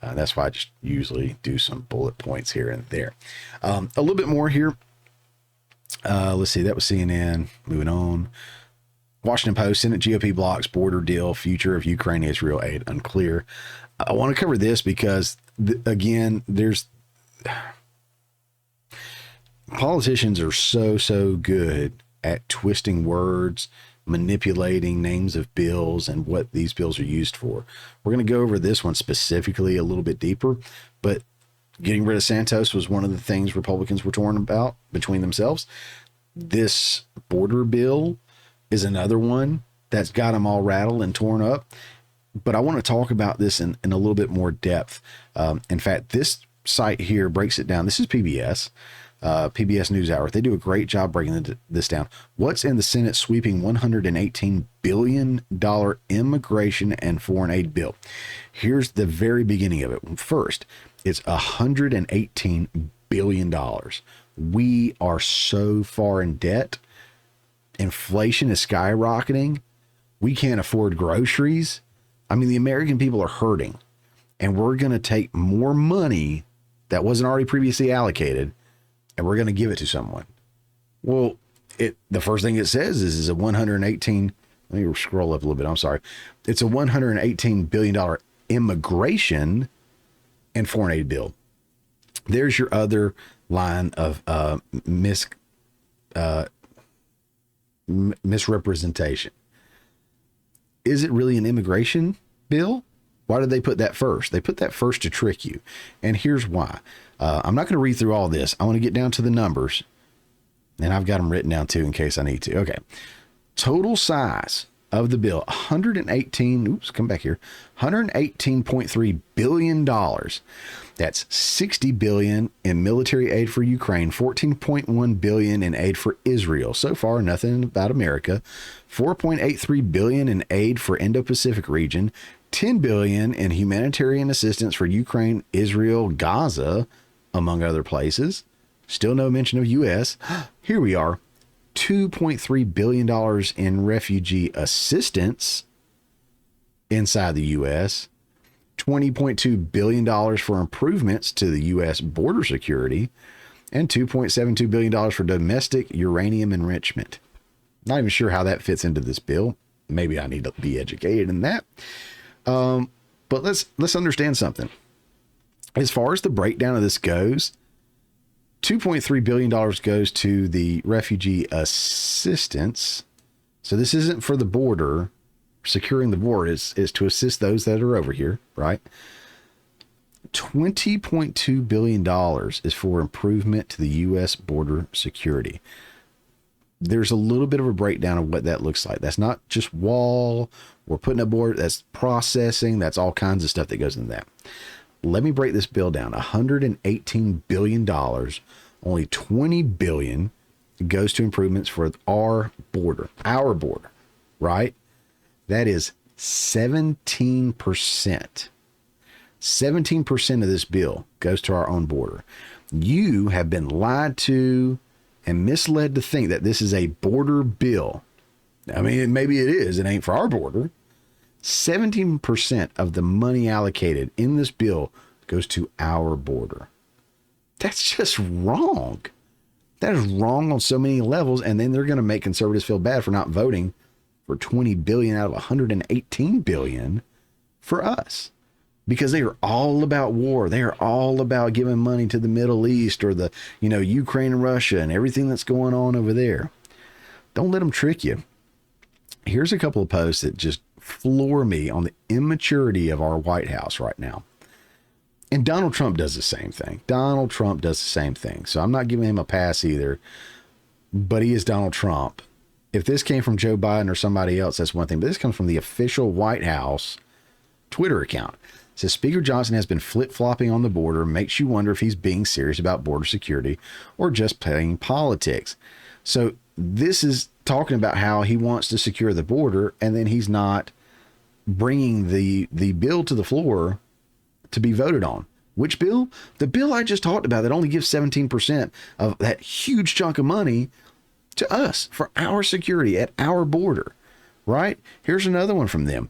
That's why I just usually do some bullet points here and there. A little bit more here. Let's see. That was CNN. Moving on. Washington Post, Senate GOP blocks border deal, future of Ukraine-Israel aid unclear. I want to cover this because, again, politicians are so good at twisting words, manipulating names of bills and what these bills are used for. We're going to go over this one specifically a little bit deeper, but getting rid of Santos was one of the things Republicans were torn about between themselves. This border bill is another one that's got them all rattled and torn up. But I want to talk about this in a little bit more depth. In fact, this site here breaks it down. This is PBS. PBS NewsHour. They do a great job breaking this down. What's in the Senate sweeping $118 billion immigration and foreign aid bill? Here's the very beginning of it. First, it's $118 billion. We are so far in debt. Inflation is skyrocketing. We can't afford groceries. I mean, the American people are hurting, and we're going to take more money that wasn't already previously allocated, and we're going to give it to someone. Well, the first thing it says is a 118. Let me scroll up a little bit. I'm sorry. It's a $118 billion immigration and foreign aid bill. There's your other line of misrepresentation. Is it really an immigration bill? Why did they put that first? They put that first to trick you. And here's why. I'm not going to read through all this. I want to get down to the numbers. And I've got them written down too in case I need to. Okay. Total size of the bill, $118.3 billion. That's $60 billion in military aid for Ukraine, $14.1 billion in aid for Israel. So far, nothing about America. $4.83 billion in aid for Indo-Pacific region, $10 billion in humanitarian assistance for Ukraine, Israel, Gaza, among other places. Still no mention of U.S. Here we are. $2.3 billion in refugee assistance inside the U.S., $20.2 billion for improvements to the U.S. border security, and $2.72 billion for domestic uranium enrichment. Not even sure how that fits into this bill. Maybe I need to be educated in that. But let's understand something. As far as the breakdown of this goes, $2.3 billion goes to the refugee assistance. So this isn't for the border, securing the border, is to assist those that are over here, right? $20.2 billion is for improvement to the U.S. border security. There's a little bit of a breakdown of what that looks like. That's not just wall or putting up board. That's processing. That's all kinds of stuff that goes into that. Let me break this bill down. $118 billion, only $20 billion goes to improvements for our border, right? That is 17%. 17% of this bill goes to our own border. You have been lied to and misled to think that this is a border bill. I mean, maybe it is. It ain't for our border. 17% of the money allocated in this bill goes to our border. That's just wrong. That is wrong on so many levels. And then they're going to make conservatives feel bad for not voting for $20 billion out of $118 billion for us, because they are all about war. They are all about giving money to the Middle East or the, Ukraine and Russia and everything that's going on over there. Don't let them trick you. Here's a couple of posts that just floor me on the immaturity of our White House right now. And Donald Trump does the same thing. So I'm not giving him a pass either, but he is Donald Trump. If this came from Joe Biden or somebody else, that's one thing, but this comes from the official White House Twitter account. It says Speaker Johnson has been flip-flopping on the border, makes you wonder if he's being serious about border security or just playing politics. So this is talking about how he wants to secure the border, and then he's not bringing the bill to the floor to be voted on. Which bill? The bill I just talked about that only gives 17% of that huge chunk of money to us for our security at our border, right? Here's another one from them.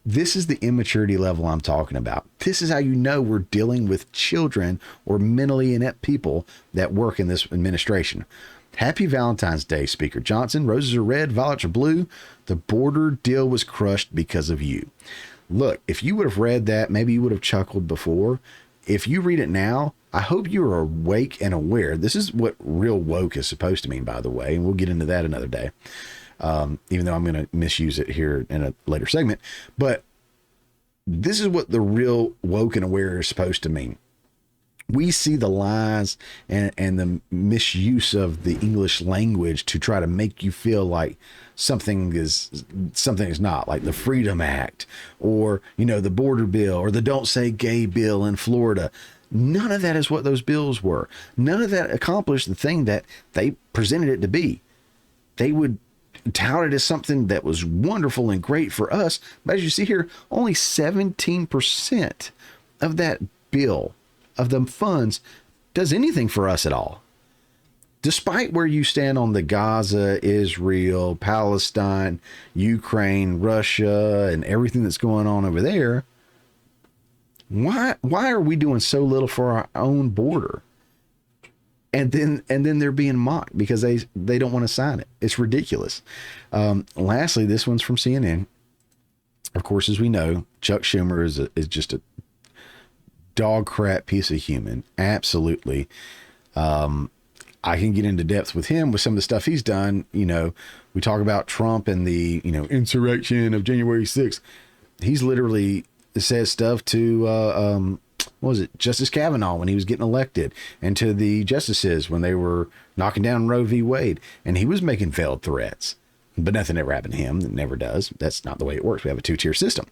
This is the immaturity level I'm talking about. This is how you know we're dealing with children or mentally inept people that work in this administration. Happy Valentine's Day, Speaker Johnson. Roses are red, violets are blue. The border deal was crushed because of you. Look, if you would have read that, maybe you would have chuckled before. If you read it now, I hope you are awake and aware. This is what real woke is supposed to mean, by the way, and we'll get into that another day. Even though I'm going to misuse it here in a later segment. But this is what the real woke and aware is supposed to mean. We see the lies and the misuse of the English language to try to make you feel like something is not, like the Freedom Act or, the border bill or the Don't Say Gay bill in Florida. None of that is what those bills were. None of that accomplished the thing that they presented it to be. They would tout it as something that was wonderful and great for us. But as you see here, only 17% of that bill, of the funds, does anything for us at all. Despite where you stand on the Gaza, Israel, Palestine, Ukraine, Russia, and everything that's going on over there, why are we doing so little for our own border? And then they're being mocked because they don't want to sign it. It's ridiculous. Lastly, this one's from CNN. Of course, as we know, Chuck Schumer is just a dog crap piece of human. Absolutely. I can get into depth with him with some of the stuff he's done. We talk about Trump and the, insurrection of January 6th. He's literally says stuff to, Justice Kavanaugh when he was getting elected, and to the justices when they were knocking down Roe v. Wade, and he was making veiled threats. But nothing ever happened to him. It never does. That's not the way it works. We have a two-tier system.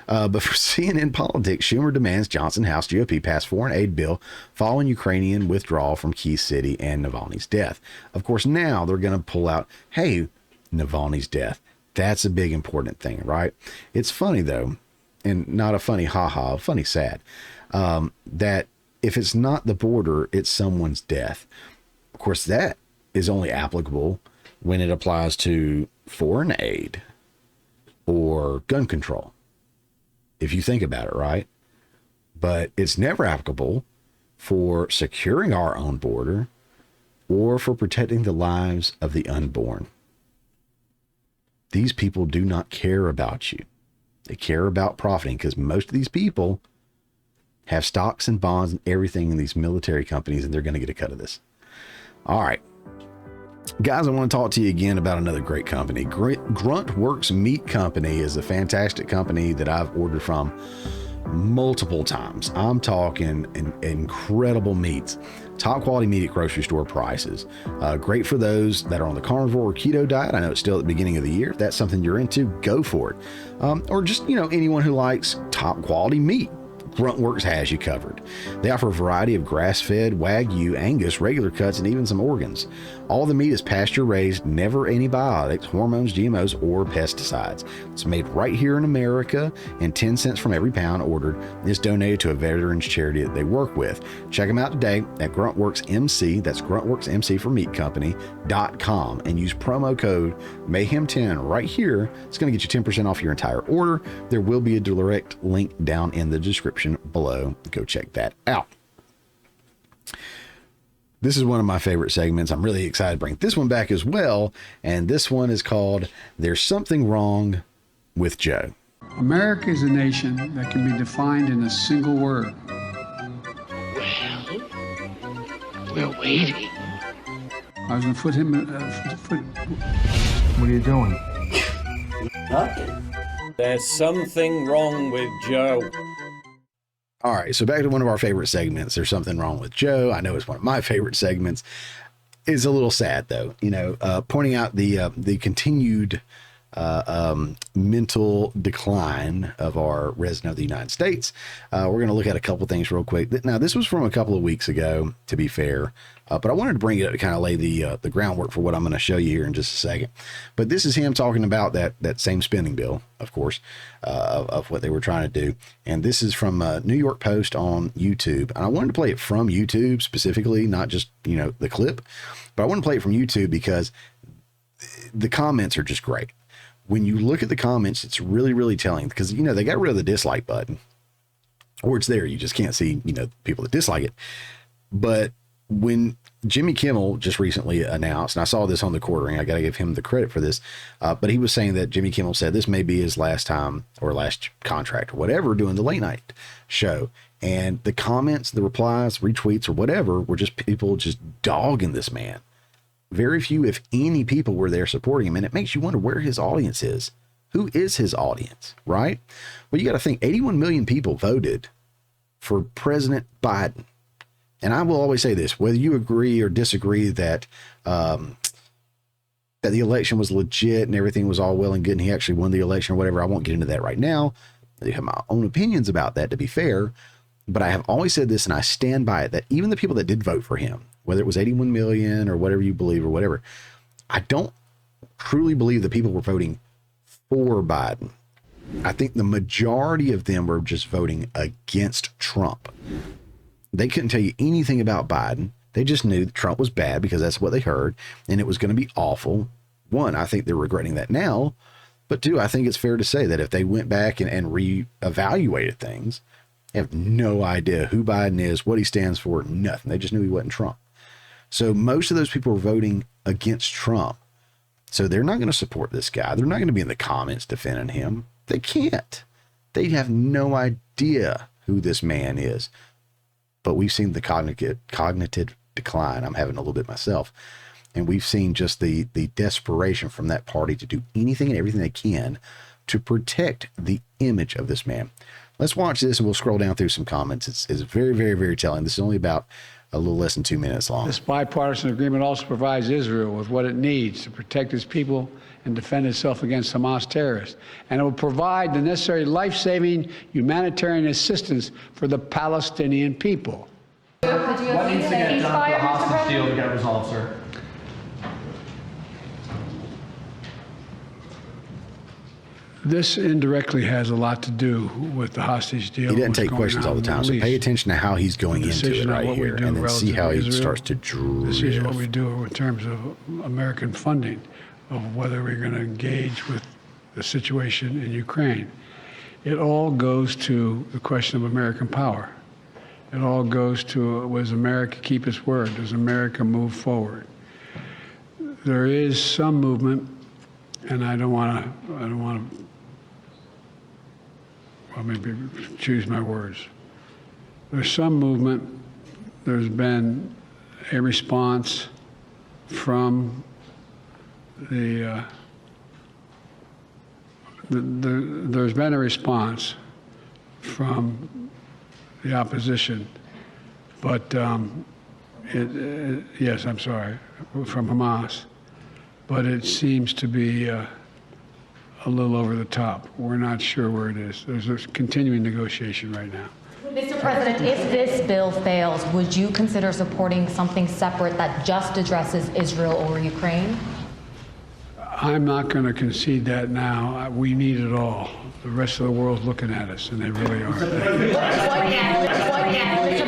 But for CNN politics, Schumer demands Johnson House GOP pass foreign aid bill following Ukrainian withdrawal from Key City and Navalny's death. Of course, now they're going to pull out, hey, Navalny's death. That's a big important thing, right? It's funny, though, and not a funny ha-ha, funny sad, that if it's not the border, it's someone's death. Of course, that is only applicable when it applies to foreign aid or gun control, if you think about it, right? But it's never applicable for securing our own border or for protecting the lives of the unborn. These people do not care about you. They care about profiting, because most of these people have stocks and bonds and everything in these military companies, and they're going to get a cut of this. All right. Guys, I want to talk to you again about another great company. Gruntworks Meat Company is a fantastic company that I've ordered from multiple times. I'm talking incredible meats, top quality meat at grocery store prices. Great for those that are on the carnivore or keto diet. I know it's still at the beginning of the year. If that's something you're into, go for it. Or just, anyone who likes top quality meat. Gruntworks has you covered. They offer a variety of grass-fed, Wagyu, Angus, regular cuts, and even some organs. All the meat is pasture-raised, never antibiotics, hormones, GMOs, or pesticides. It's made right here in America, and 10 cents from every pound ordered is donated to a veterans charity that they work with. Check them out today at Gruntworks MC, that's Gruntworks MC for Meat Company.com, and use promo code Mayhem10 right here. It's going to get you 10% off your entire order. There will be a direct link down in the description description below. Go check that out. This is one of my favorite segments. I'm really excited to bring this one back as well. And this one is called There's Something Wrong with Joe. America is a nation that can be defined in a single word. We're waiting. I was going to put him What are you doing? Nothing. There's something wrong with Joe. All right, so back to one of our favorite segments. There's something wrong with Joe. I know it's one of my favorite segments. It's a little sad, though, pointing out the continued mental decline of our resident of the United States. We're going to look at a couple things real quick. Now, this was from a couple of weeks ago, to be fair, but I wanted to bring it up to kind of lay the groundwork for what I'm going to show you here in just a second. But this is him talking about that same spending bill, of course, of what they were trying to do. And this is from New York Post on YouTube. And I wanted to play it from YouTube specifically, not just, the clip, but I want to play it from YouTube because the comments are just great. When you look at the comments, it's really, really telling because, they got rid of the dislike button, or it's there. You just can't see, people that dislike it. But when Jimmy Kimmel just recently announced, and I saw this on the quartering, I got to give him the credit for this, but he was saying that Jimmy Kimmel said this may be his last time or last contract or whatever doing the late night show. And the comments, the replies, retweets or whatever were just people just dogging this man. Very few, if any, people were there supporting him. And it makes you wonder where his audience is. Who is his audience, right? Well, you got to think 81 million people voted for President Biden. And I will always say this, whether you agree or disagree that the election was legit and everything was all well and good and he actually won the election or whatever, I won't get into that right now. I have my own opinions about that, to be fair. But I have always said this, and I stand by it, that even the people that did vote for him, whether it was 81 million or whatever you believe or whatever, I don't truly believe that people were voting for Biden. I think the majority of them were just voting against Trump. They couldn't tell you anything about Biden. They just knew that Trump was bad because that's what they heard, and it was going to be awful. One, I think they're regretting that now. But two, I think it's fair to say that if they went back and reevaluated things, they have no idea who Biden is, what he stands for, nothing. They just knew he wasn't Trump. So most of those people were voting against Trump. So they're not going to support this guy. They're not going to be in the comments defending him. They can't. They have no idea who this man is. But we've seen the cognitive decline. I'm having a little bit myself. And we've seen just the desperation from that party to do anything and everything they can to protect the image of this man. Let's watch this and we'll scroll down through some comments. It's very, very, very telling. This is only about a little less than 2 minutes long. This bipartisan agreement also provides Israel with what it needs to protect its people and defend itself against Hamas terrorists. And it will provide the necessary life-saving humanitarian assistance for the Palestinian people. What needs to get done for the hostage deal to get resolved, sir? This indirectly has a lot to do with the hostage deal. He doesn't take questions all the time, so pay attention to how he's going into it right here, and then see how he starts to drift. This is what we do in terms of American funding, of whether we're going to engage with the situation in Ukraine. It all goes to the question of American power. It all goes to, does America keep its word? Does America move forward? There is some movement, and I don't want to, well, maybe choose my words. There's some movement. There's been a response from there's been a response from the opposition, but yes, I'm sorry, from Hamas, but it seems to be a little over the top. We're not sure where it is. There's a continuing negotiation right now. Mr. President, if this bill fails, would you consider supporting something separate that just addresses Israel or Ukraine? I'm not going to concede that now. We need it all. The rest of the world's looking at us, and they really are. Mr.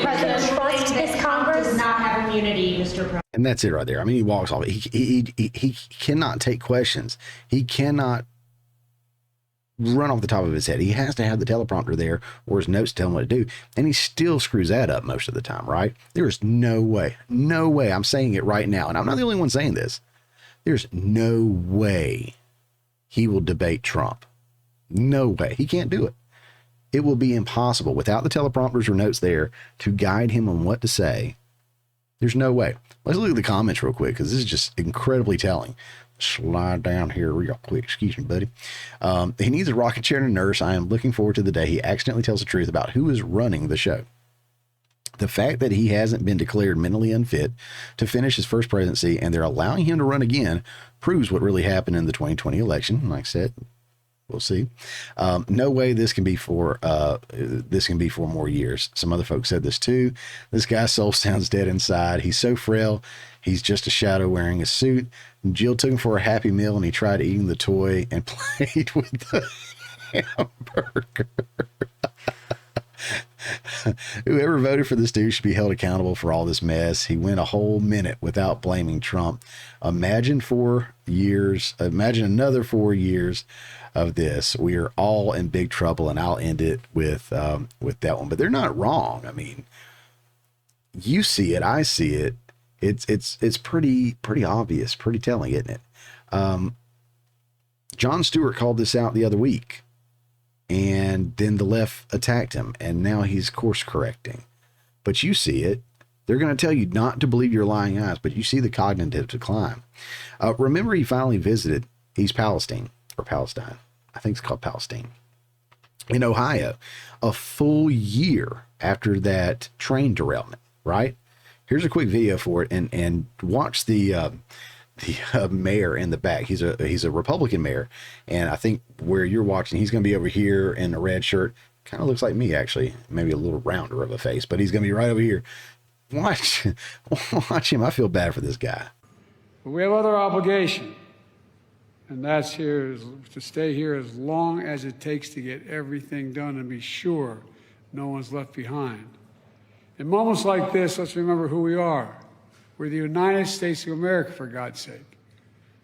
President, first, this Congress does not have immunity, Mr. President. And that's it right there. I mean, he walks off. He cannot take questions. He cannot run off the top of his head. He has to have the teleprompter there or his notes tell him what to do. And he still screws that up most of the time, right? There is no way, I'm saying it right now, and I'm not the only one saying this. There's no way he will debate Trump. No way. He can't do it. It will be impossible without the teleprompters or notes there to guide him on what to say. There's no way. Let's look at the comments real quick because this is just incredibly telling. Slide down here real quick. Excuse me, buddy. He needs a rocket chair and a nurse. I am looking forward to the day he accidentally tells the truth about who is running the show. The fact that he hasn't been declared mentally unfit to finish his first presidency and they're allowing him to run again proves what really happened in the 2020 election. Like I said, we'll see. No way this can be for more years. Some other folks said this too. This guy's soul sounds dead inside. He's so frail. He's just a shadow wearing a suit. Jill took him for a Happy Meal and he tried eating the toy and played with the hamburger. Whoever voted for this dude should be held accountable for all this mess. He went a whole minute without blaming Trump. Imagine another 4 years of this. We are all in big trouble, and I'll end it with that one. But they're not wrong. I mean, you see it, I see it. It's pretty obvious, pretty telling, isn't it? Jon Stewart called this out the other week, and then the left attacked him, and now he's course correcting. But you see it. They're going to tell you not to believe your lying eyes, but you see the cognitive decline. Remember, he finally visited East Palestine, or Palestine. I think it's called Palestine, in Ohio, a full year after that train derailment, right? Here's a quick video for it, and watch the mayor in the back. He's a Republican mayor, and I think where you're watching, he's going to be over here in a red shirt. Kind of looks like me, actually, maybe a little rounder of a face, but he's going to be right over here. Watch him. I feel bad for this guy. But we have other obligation, and that's to stay here as long as it takes to get everything done and be sure no one's left behind. In moments like this, let's remember who we are. We're the United States of America, for God's sake.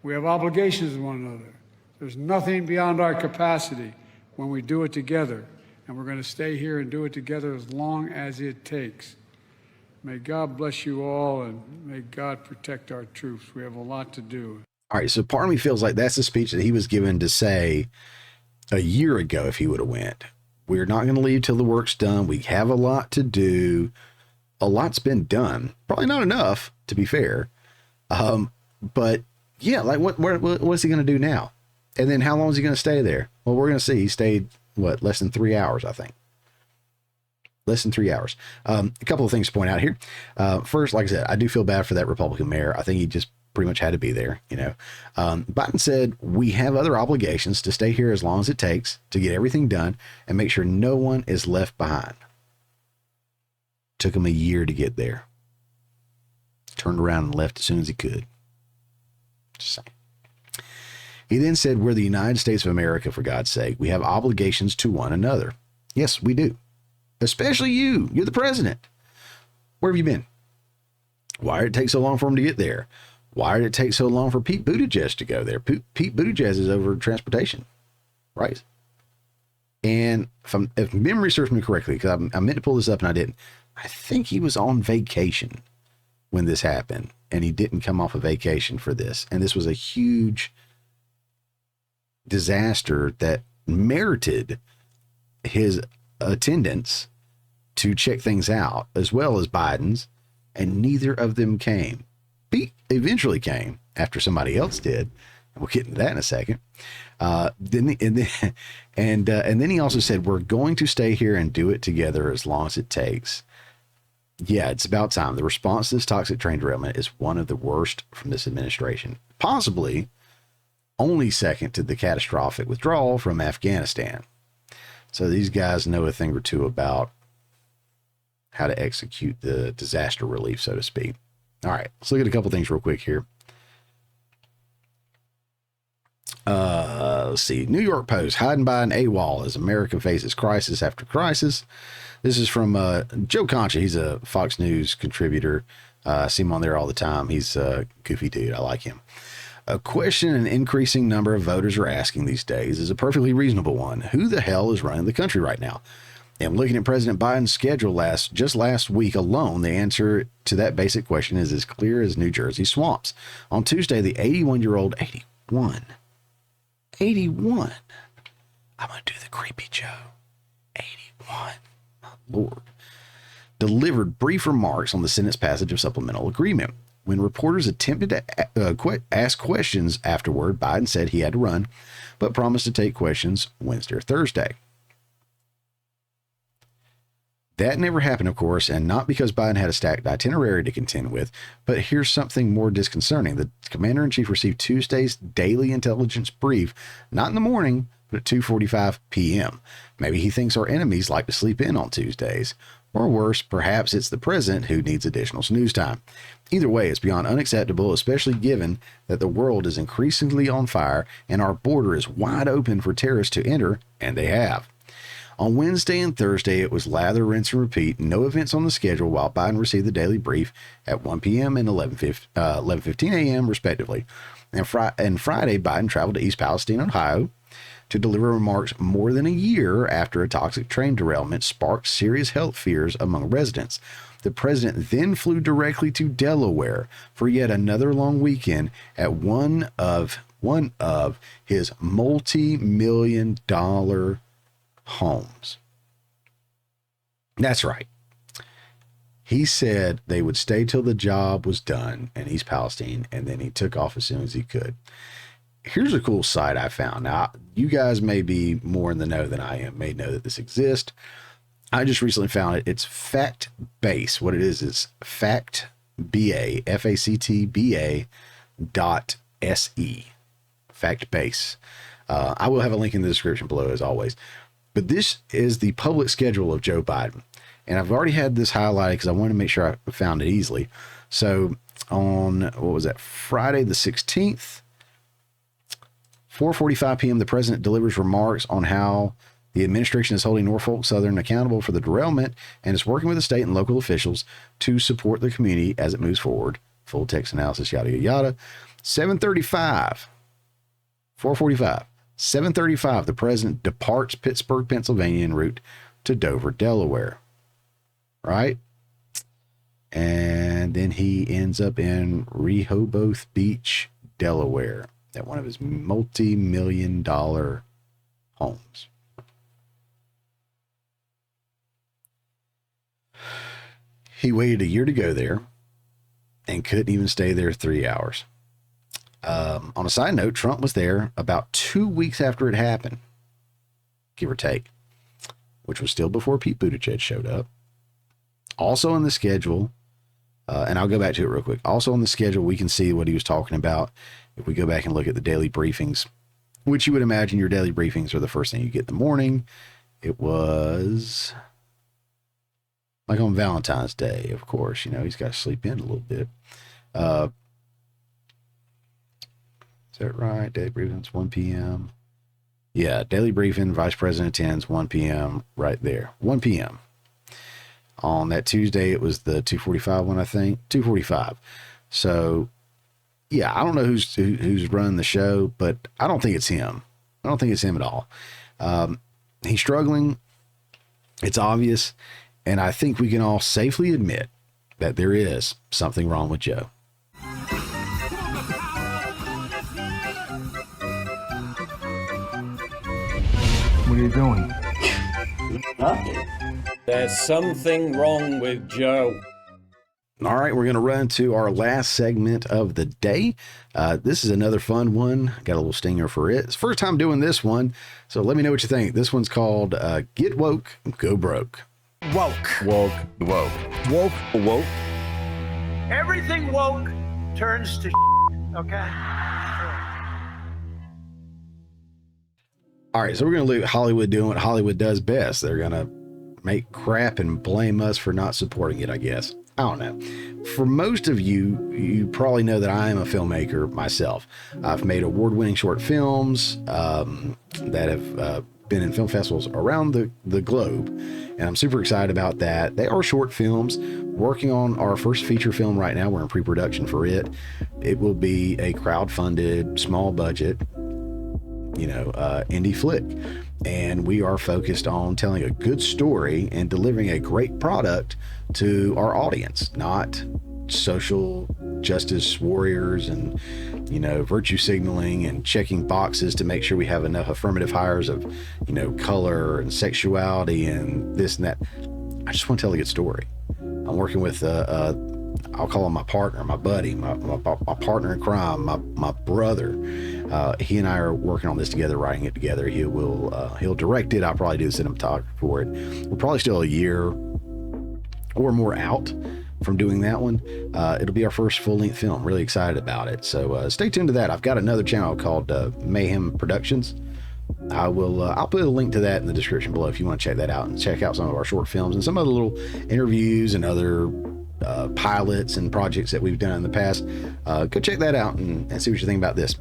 We have obligations to one another. There's nothing beyond our capacity when we do it together, and we're going to stay here and do it together as long as it takes. May God bless you all, and may God protect our troops. We have a lot to do. All right, so part of me feels like that's the speech that he was given to say a year ago if he would have went. We're not going to leave till the work's done. We have a lot to do. A lot's been done. Probably not enough, to be fair. But yeah, like what's he going to do now? And then how long is he going to stay there? Well, we're going to see. He stayed, less than 3 hours, I think. Less than 3 hours. A couple of things to point out here. First, like I said, I do feel bad for that Republican mayor. I think he just pretty much had to be there, Biden said, we have other obligations to stay here as long as it takes to get everything done and make sure no one is left behind. Took him a year to get there. Turned around and left as soon as he could. Just saying. He then said, we're the United States of America, for God's sake. We have obligations to one another. Yes, we do. Especially you. You're the president. Where have you been? Why did it take so long for him to get there? Why did it take so long for Pete Buttigieg to go there? Pete Buttigieg is over transportation, right? And if memory serves me correctly, because I meant to pull this up and I didn't, I think he was on vacation when this happened, and he didn't come off a vacation for this. And this was a huge disaster that merited his attendance to check things out, as well as Biden's, and neither of them came. Pete eventually came after somebody else did. We'll get into that in a second. Then he also said, we're going to stay here and do it together as long as it takes. Yeah, it's about time. The response to this toxic train derailment is one of the worst from this administration, possibly only second to the catastrophic withdrawal from Afghanistan. So these guys know a thing or two about how to execute the disaster relief, so to speak. All right, let's look at a couple things real quick here. Let's see. New York Post, hiding by an AWOL as America faces crisis after crisis. This is from Joe Concha. He's a Fox News contributor. I see him on there all the time. He's a goofy dude. I like him. A question an increasing number of voters are asking these days is a perfectly reasonable one. Who the hell is running the country right now? And looking at President Biden's schedule last week alone, the answer to that basic question is as clear as New Jersey swamps. On Tuesday, the 81-year-old, 81. I'm going to do the creepy Joe. 81. My Lord. Delivered brief remarks on the Senate's passage of supplemental agreement. When reporters attempted to ask questions afterward, Biden said he had to run, but promised to take questions Wednesday or Thursday. That never happened, of course, and not because Biden had a stacked itinerary to contend with, but here's something more disconcerting. The commander-in-chief received Tuesday's daily intelligence brief, not in the morning, but at 2:45 p.m. Maybe he thinks our enemies like to sleep in on Tuesdays. Or worse, perhaps it's the president who needs additional snooze time. Either way, it's beyond unacceptable, especially given that the world is increasingly on fire and our border is wide open for terrorists to enter, and they have. On Wednesday and Thursday, it was lather, rinse, and repeat. No events on the schedule while Biden received the daily brief at 1 p.m. and 11:15 a.m. respectively. And Friday, Biden traveled to East Palestine, Ohio, to deliver remarks more than a year after a toxic train derailment sparked serious health fears among residents. The president then flew directly to Delaware for yet another long weekend at one of his multi-million-dollar homes. That's right. He said they would stay till the job was done in East Palestine, and then he took off as soon as he could. Here's a cool site I found. Now, you guys may be more in the know than I am, may know that this exists. I just recently found it. It's FactBase. What it is FactBA, FactBA.se. FactBase. I will have a link in the description below, as always. But this is the public schedule of Joe Biden. And I've already had this highlighted because I wanted to make sure I found it easily. So on, Friday the 16th, 4:45 p.m., the president delivers remarks on how the administration is holding Norfolk Southern accountable for the derailment and is working with the state and local officials to support the community as it moves forward. Full text analysis, yada, yada, yada. 7:35, 4:45, 7:35, the president departs Pittsburgh, Pennsylvania en route to Dover, Delaware. Right? And then he ends up in Rehoboth Beach, Delaware, at one of his multi-million-dollar homes. He waited a year to go there and couldn't even stay there 3 hours. On a side note, Trump was there about 2 weeks after it happened, give or take, which was still before Pete Buttigieg showed up. Also on the schedule, and I'll go back to it real quick. Also on the schedule, we can see what he was talking about if we go back and look at the daily briefings, which you would imagine your daily briefings are the first thing you get in the morning. It was like on Valentine's Day, of course. You know, he's got to sleep in a little bit. Is that right? Daily briefings, 1 p.m. Yeah, daily briefing, vice president attends, 1 p.m. right there. 1 p.m. On that Tuesday, it was the 2:45 one, I think. 2:45. So, yeah, I don't know who's running the show, but I don't think it's him. I don't think it's him at all. He's struggling. It's obvious. And I think we can all safely admit that there is something wrong with Joe. What are you doing? Nothing. There's something wrong with Joe. All right, we're going to run to our last segment of the day. This is another fun one. Got a little stinger for it. It's first time doing this one, so let me know what you think. This one's called Get Woke, Go Broke. Woke. Woke. Woke. Woke. Woke. Everything woke turns to okay? All right, so we're going to look at Hollywood doing what Hollywood does best. They're going to make crap and blame us for not supporting it, I guess. I don't know. For most of you, you probably know that I am a filmmaker myself. I've made award-winning short films that have been in film festivals around the globe, and I'm super excited about that. They are short films. Working on our first feature film right now. We're in pre-production for it. It will be a crowd-funded, small budget, indie flick. And we are focused on telling a good story and delivering a great product to our audience, not social justice warriors and, virtue signaling and checking boxes to make sure we have enough affirmative hires of, color and sexuality and this and that. I just want to tell a good story. I'm working with, I'll call him my partner, my buddy, my partner in crime, my brother. He and I are working on this together, writing it together. He'll direct it. I'll probably do the cinematography for it. We're probably still a year or more out from doing that one. It'll be our first full-length film. Really excited about it. So stay tuned to that. I've got another channel called Mayhem Productions. I'll put a link to that in the description below if you want to check that out and check out some of our short films and some of the little interviews and other pilots and projects that we've done in the past. Go check that out and see what you think about this.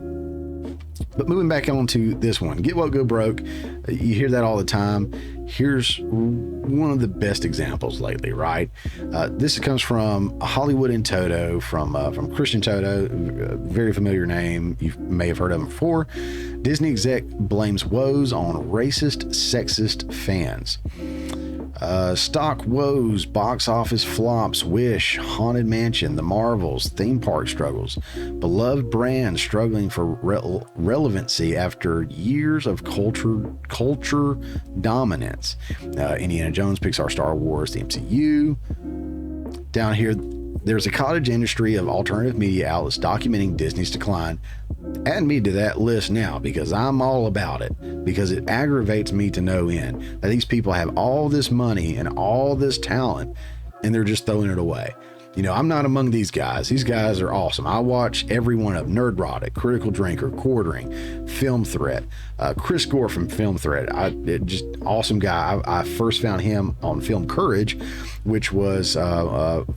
But moving back on to this one, Get Woke, Go Broke. You hear that all the time. Here's one of the best examples lately, right? This comes from Hollywood in Toto, from Christian Toto, a very familiar name. You may have heard of him before. Disney exec blames woes on racist, sexist fans. Stock woes, box office flops, Wish, Haunted Mansion, The Marvels, theme park struggles, beloved brands struggling for relevancy after years of culture dominance. Indiana Jones, Pixar, Star Wars, the MCU. Down here, there's a cottage industry of alternative media outlets documenting Disney's decline. Add me to that list now because I'm all about it, because it aggravates me to no end that these people have all this money and all this talent and they're just throwing it away. I'm not among these guys. These guys are awesome. I watch every one of them. Nerdrotic, Critical Drinker, Quartering, Film Threat, Chris Gore from Film Threat. Just awesome guy. I first found him on Film Courage, which was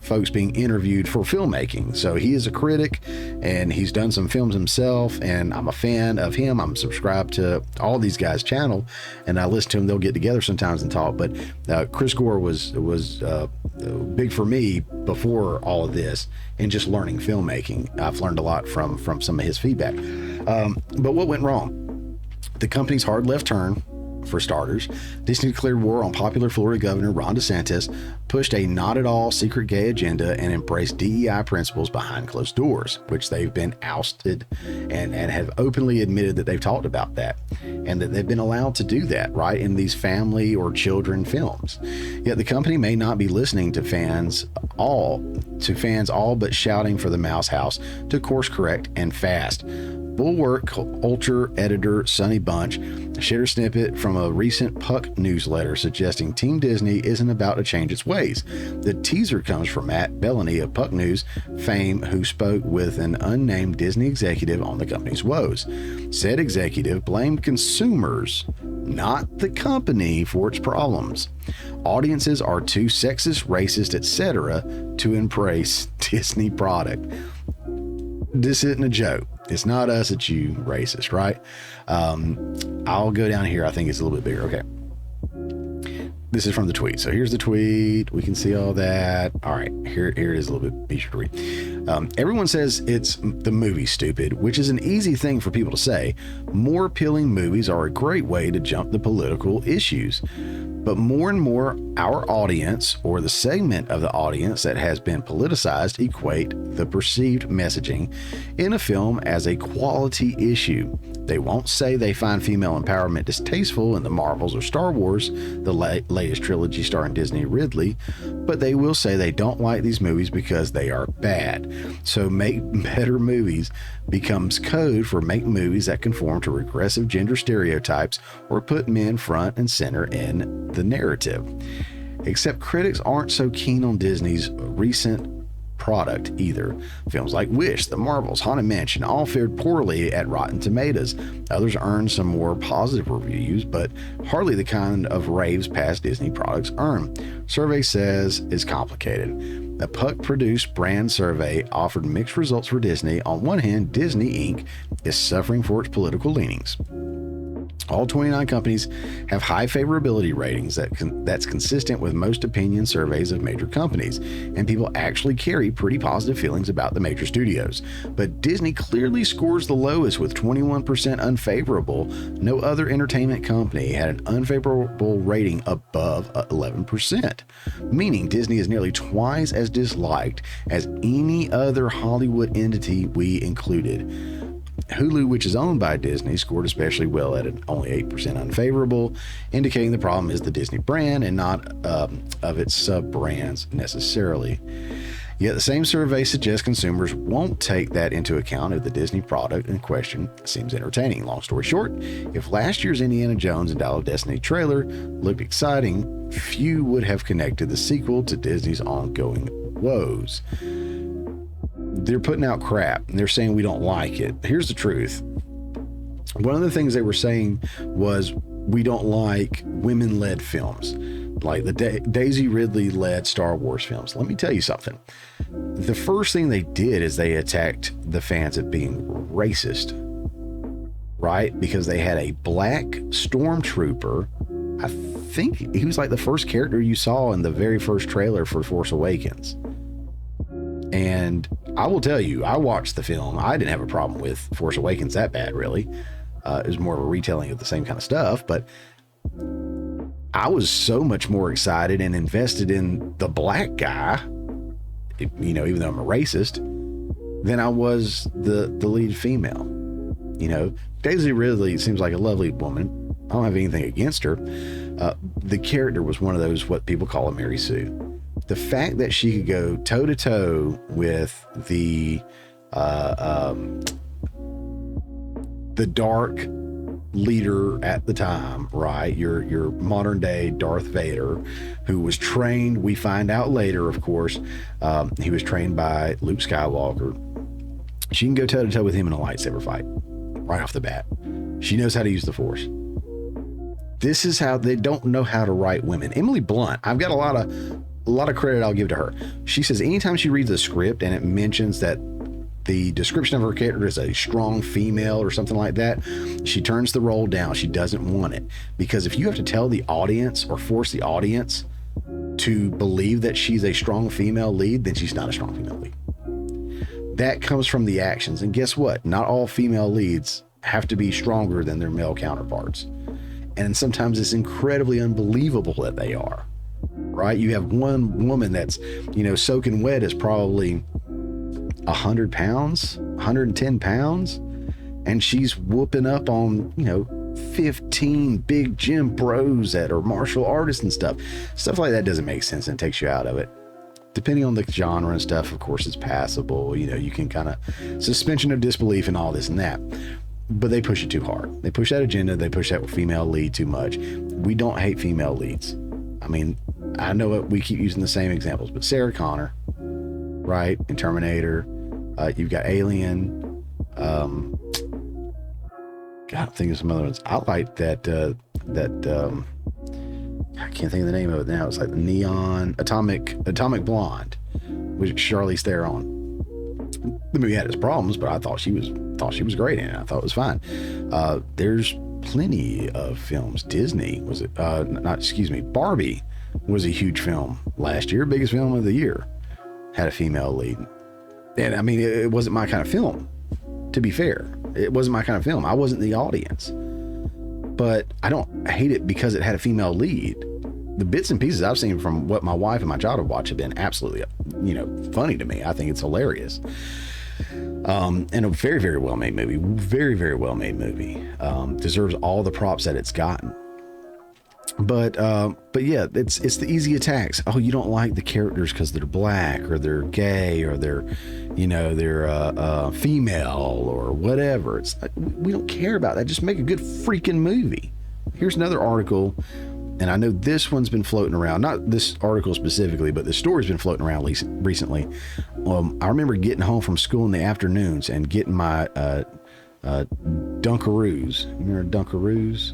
folks being interviewed for filmmaking. So he is a critic and he's done some films himself, and I'm a fan of him. I'm subscribed to all these guys' channel and I listen to them. They'll get together sometimes and talk. But Chris Gore was big for me before all of this, and just learning filmmaking. I've learned a lot from some of his feedback. But what went wrong? The company's hard left turn, for starters. Disney declared war on popular Florida Governor Ron DeSantis, pushed a not at all secret gay agenda, and embraced DEI principles behind closed doors, which they've been ousted and have openly admitted that they've talked about that and that they've been allowed to do that, right, in these family or children films. Yet the company may not be listening to fans all but shouting for the Mouse House to course correct and fast. Bulwark Culture editor Sonny Bunch shared a snippet from a recent Puck newsletter suggesting Team Disney isn't about to change its ways. The teaser comes from Matt Bellany of Puck News fame, who spoke with an unnamed Disney executive on the company's woes. Said executive blamed consumers, not the company, for its problems. Audiences are too sexist, racist, etc. to embrace Disney product. This isn't a joke. It's not us, it's you, racist, right? I'll go down here. I think it's a little bit bigger. Okay. This is from the tweet. So here's the tweet. We can see all that. All right, here it is a little bit. Be sure to read. Everyone says it's the movie stupid, which is an easy thing for people to say. More appealing movies are a great way to jump the political issues. But more and more, our audience, or the segment of the audience that has been politicized, equate the perceived messaging in a film as a quality issue. They won't say they find female empowerment distasteful in the Marvels or Star Wars, the latest trilogy starring Disney Ridley, but they will say they don't like these movies because they are bad. So make better movies becomes code for make movies that conform to regressive gender stereotypes or put men front and center in the narrative. Except critics aren't so keen on Disney's recent product either. Films like Wish, The Marvels, Haunted Mansion all fared poorly at Rotten Tomatoes. Others earned some more positive reviews, but hardly the kind of raves past Disney products earn. Survey says it's complicated. A Puck-produced brand survey offered mixed results for Disney. On one hand, Disney Inc. is suffering for its political leanings. All 29 companies have high favorability ratings that's consistent with most opinion surveys of major companies, and people actually carry pretty positive feelings about the major studios. But Disney clearly scores the lowest with 21% unfavorable. No other entertainment company had an unfavorable rating above 11%, meaning Disney is nearly twice as disliked as any other Hollywood entity we included. Hulu, which is owned by Disney, scored especially well at only 8% unfavorable, indicating the problem is the Disney brand and not of its sub-brands necessarily. Yet the same survey suggests consumers won't take that into account if the Disney product in question seems entertaining. Long story short, if last year's Indiana Jones and Dial of Destiny trailer looked exciting, few would have connected the sequel to Disney's ongoing woes. They're putting out crap and they're saying we don't like it. Here's the truth. One of the things they were saying was we don't like women-led films, like the Daisy Ridley-led Star Wars films. Let me tell you something. The first thing they did is they attacked the fans of being racist, right? Because they had a black stormtrooper. I think he was like the first character you saw in the very first trailer for Force Awakens. And I will tell you, I watched the film. I didn't have a problem with Force Awakens that bad, really. It was more of a retelling of the same kind of stuff, but I was so much more excited and invested in the black guy, you know, even though I'm a racist, than I was the lead female. You know, Daisy Ridley seems like a lovely woman. I don't have anything against her. The character was one of those, what people call a Mary Sue. The fact that she could go toe to toe with the dark leader at the time, right? Your modern day Darth Vader, who was trained, we find out later, of course, he was trained by Luke Skywalker. She can go toe to toe with him in a lightsaber fight right off the bat. She knows how to use the Force. This is how they don't know how to write women. Emily Blunt, I've got a lot of credit I'll give to her. She says anytime she reads a script and it mentions that the description of her character is a strong female or something like that, she turns the role down. She doesn't want it. Because if you have to tell the audience or force the audience to believe that she's a strong female lead, then she's not a strong female lead. That comes from the actions. And guess what? Not all female leads have to be stronger than their male counterparts. And sometimes it's incredibly unbelievable that they are. Right? You have one woman that's, you know, soaking wet is probably 100 pounds, 110 pounds, and she's whooping up on, you know, 15 big gym bros that are martial artists and stuff. Stuff like that doesn't make sense and takes you out of it. Depending on the genre and stuff, of course, it's passable. You know, you can kind of suspension of disbelief and all this and that. But they push it too hard. They push that agenda. They push that female lead too much. We don't hate female leads. I mean, I know we keep using the same examples, but Sarah Connor, right, in Terminator, you've got Alien, God, I'm thinking of some other ones. I like that I can't think of the name of it now. It's like the Neon Atomic Blonde, with Charlize Theron. The movie had its problems, but I thought she was great in it. I thought it was fine. There's plenty of films. Disney was it? Barbie was a huge film last year, biggest film of the year. Had a female lead, and I mean, it wasn't my kind of film. To be fair, it wasn't my kind of film. I wasn't the audience, but I don't hate it because it had a female lead. The bits and pieces I've seen from what my wife and my child have watched have been absolutely, funny to me. I think it's hilarious. And a very, very well made movie. Very, very well made movie. Deserves all the props that it's gotten. But yeah, it's the easy attacks. Oh, you don't like the characters because they're black or they're gay or they're female or whatever. It's like, we don't care about that. Just make a good freaking movie. Here's another article. And I know this one's been floating around, not this article specifically, but the story's been floating around recently. I remember getting home from school in the afternoons and getting my Dunkaroos. Remember Dunkaroos?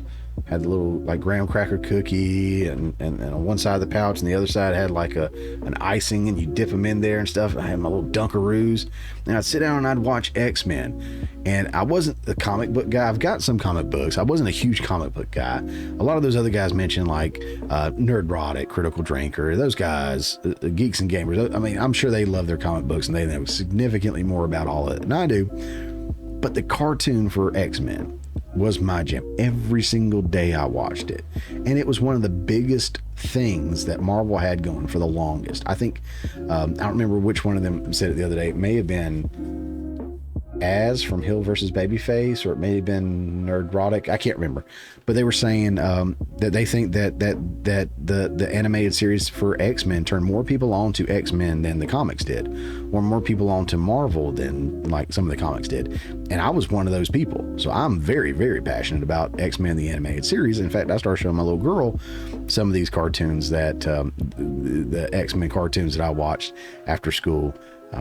had the little like graham cracker cookie, and on one side of the pouch, and the other side had like an icing, and you dip them in there and stuff. I had my little Dunkaroos, and I'd sit down and I'd watch X-Men. And I wasn't the comic book guy. I've got some comic books. I wasn't a huge comic book guy. A lot of those other guys mentioned, like Nerdrotic, Critical Drinker, those guys, Geeks and Gamers. I mean, I'm sure they love their comic books and they know significantly more about all of it than I do. But the cartoon for X-Men was my jam. Every single day I watched it. And it was one of the biggest things that Marvel had going for the longest. I think, I don't remember which one of them said it the other day. It may have been Az from Hill versus Babyface, or it may have been Nerdrotic. I can't remember, but they were saying that they think that the animated series for X-Men turned more people on to X-Men than the comics did, or more people on to Marvel than like some of the comics did. And I was one of those people. So I'm very, very passionate about X-Men the animated series. In fact, I started showing my little girl some of these cartoons that the X-Men cartoons that I watched after school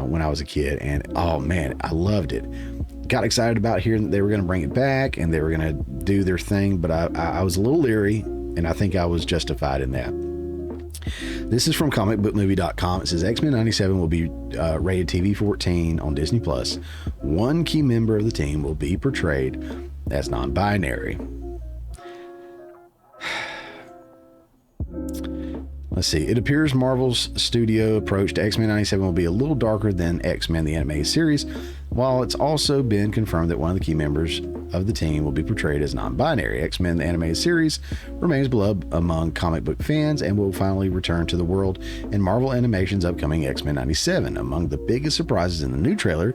when I was a kid, and oh man, I loved it. Got excited about hearing that they were going to bring it back and they were going to do their thing, but I was a little leery, and I think I was justified in that. This is from comicbookmovie.com. It says X-Men 97 will be rated TV 14 on Disney Plus. One key member of the team will be portrayed as non-binary. Let's see. It appears Marvel's studio approach to X-Men 97 will be a little darker than X-Men the animated series, while it's also been confirmed that one of the key members of the team will be portrayed as non-binary. X-Men the animated series remains beloved among comic book fans and will finally return to the world in Marvel Animation's upcoming X-Men 97. Among the biggest surprises in the new trailer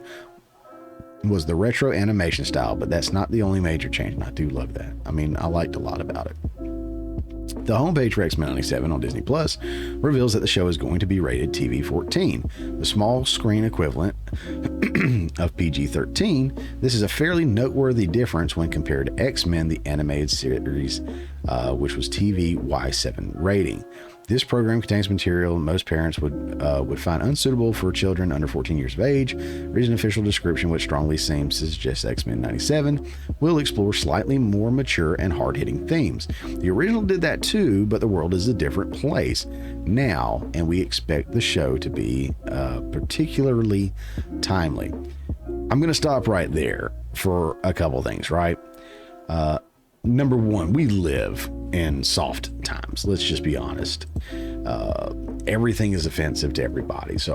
was the retro animation style, but that's not the only major change, and I do love that. I mean, I liked a lot about it. The homepage for X-Men 97 on Disney Plus reveals that the show is going to be rated TV 14, the small screen equivalent of PG-13. This is a fairly noteworthy difference when compared to X-Men the animated series, which was TV Y7 rating. This program contains material most parents would find unsuitable for children under 14 years of age. Reason official description, which strongly seems to suggest X-Men 97 will explore slightly more mature and hard-hitting themes. The original did that too, but the world is a different place now, and we expect the show to be particularly timely. I'm going to stop right there for a couple things, right? Number one, we live in soft times. Let's just be honest. Everything is offensive to everybody. So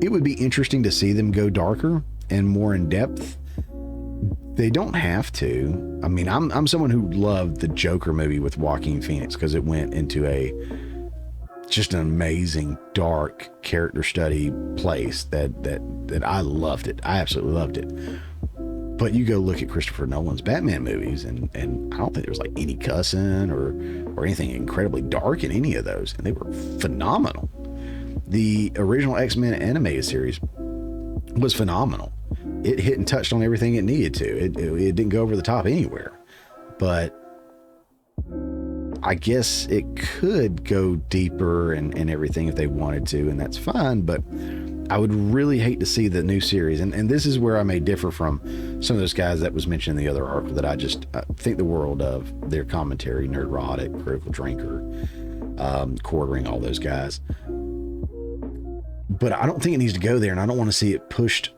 it would be interesting to see them go darker and more in depth. They don't have to. I mean, I'm someone who loved the Joker movie with Joaquin Phoenix because it went into just an amazing dark character study place that I loved it. I absolutely loved it. But you go look at Christopher Nolan's Batman movies, and I don't think there was like any cussing or anything incredibly dark in any of those, and they were phenomenal. The original X-Men animated series was phenomenal. It hit and touched on everything it needed to. It didn't go over the top anywhere, but I guess it could go deeper and everything if they wanted to, and that's fine, but I would really hate to see the new series, and this is where I may differ from some of those guys that was mentioned in the other article that I think the world of their commentary, Nerdrotic, Critical Drinker, Quartering, all those guys. But I don't think it needs to go there, and I don't want to see it pushed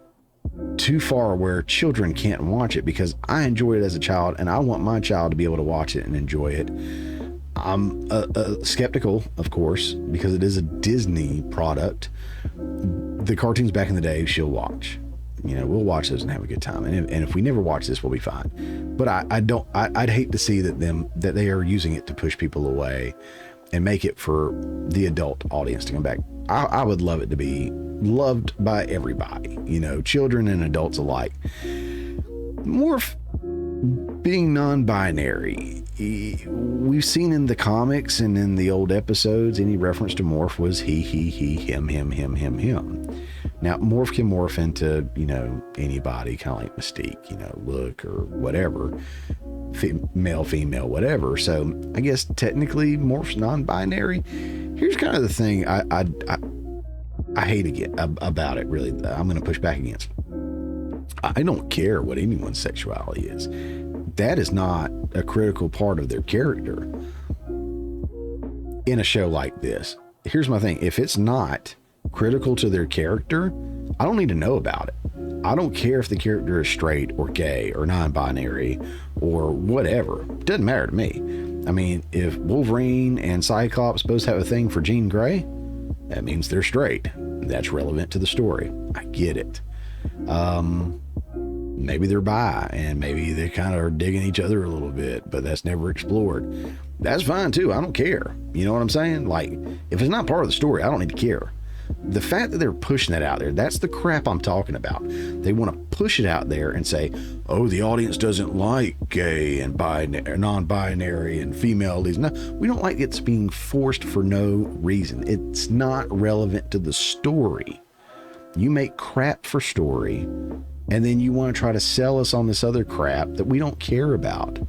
too far where children can't watch it, because I enjoyed it as a child, and I want my child to be able to watch it and enjoy it. I'm skeptical, of course, because it is a Disney product. The cartoons back in the day, she'll watch. You know, we'll watch those and have a good time. And if we never watch this, we'll be fine. But I'd hate to see that they are using it to push people away and make it for the adult audience to come back. I would love it to be loved by everybody, you know, children and adults alike. Morph being non-binary, we've seen in the comics and in the old episodes, any reference to Morph was he, him. Now, Morph can morph into, you know, anybody, kind of like Mystique, you know, look or whatever, male, female, whatever. So I guess technically Morph's non-binary. Here's kind of the thing I hate about it, really. I'm going to push back against. I don't care what anyone's sexuality is. that is not a critical part of their character in a show like this. Here's my thing. If it's not critical to their character, I don't need to know about it. I don't care if the character is straight or gay or non-binary or whatever. It doesn't matter to me. I mean, if Wolverine and Cyclops both have a thing for Jean Grey, that means they're straight. That's relevant to the story. I get it. Maybe they're bi and maybe they kind of are digging each other a little bit, but that's never explored. That's fine too. I don't care. You know what I'm saying? Like, if it's not part of the story, I don't need to care. The fact that they're pushing that out there, that's the crap I'm talking about. They want to push it out there and say, oh, the audience doesn't like gay and non-binary and female leads. No, we don't like it's being forced for no reason. It's not relevant to the story. You make crap for story, and then you want to try to sell us on this other crap that we don't care about.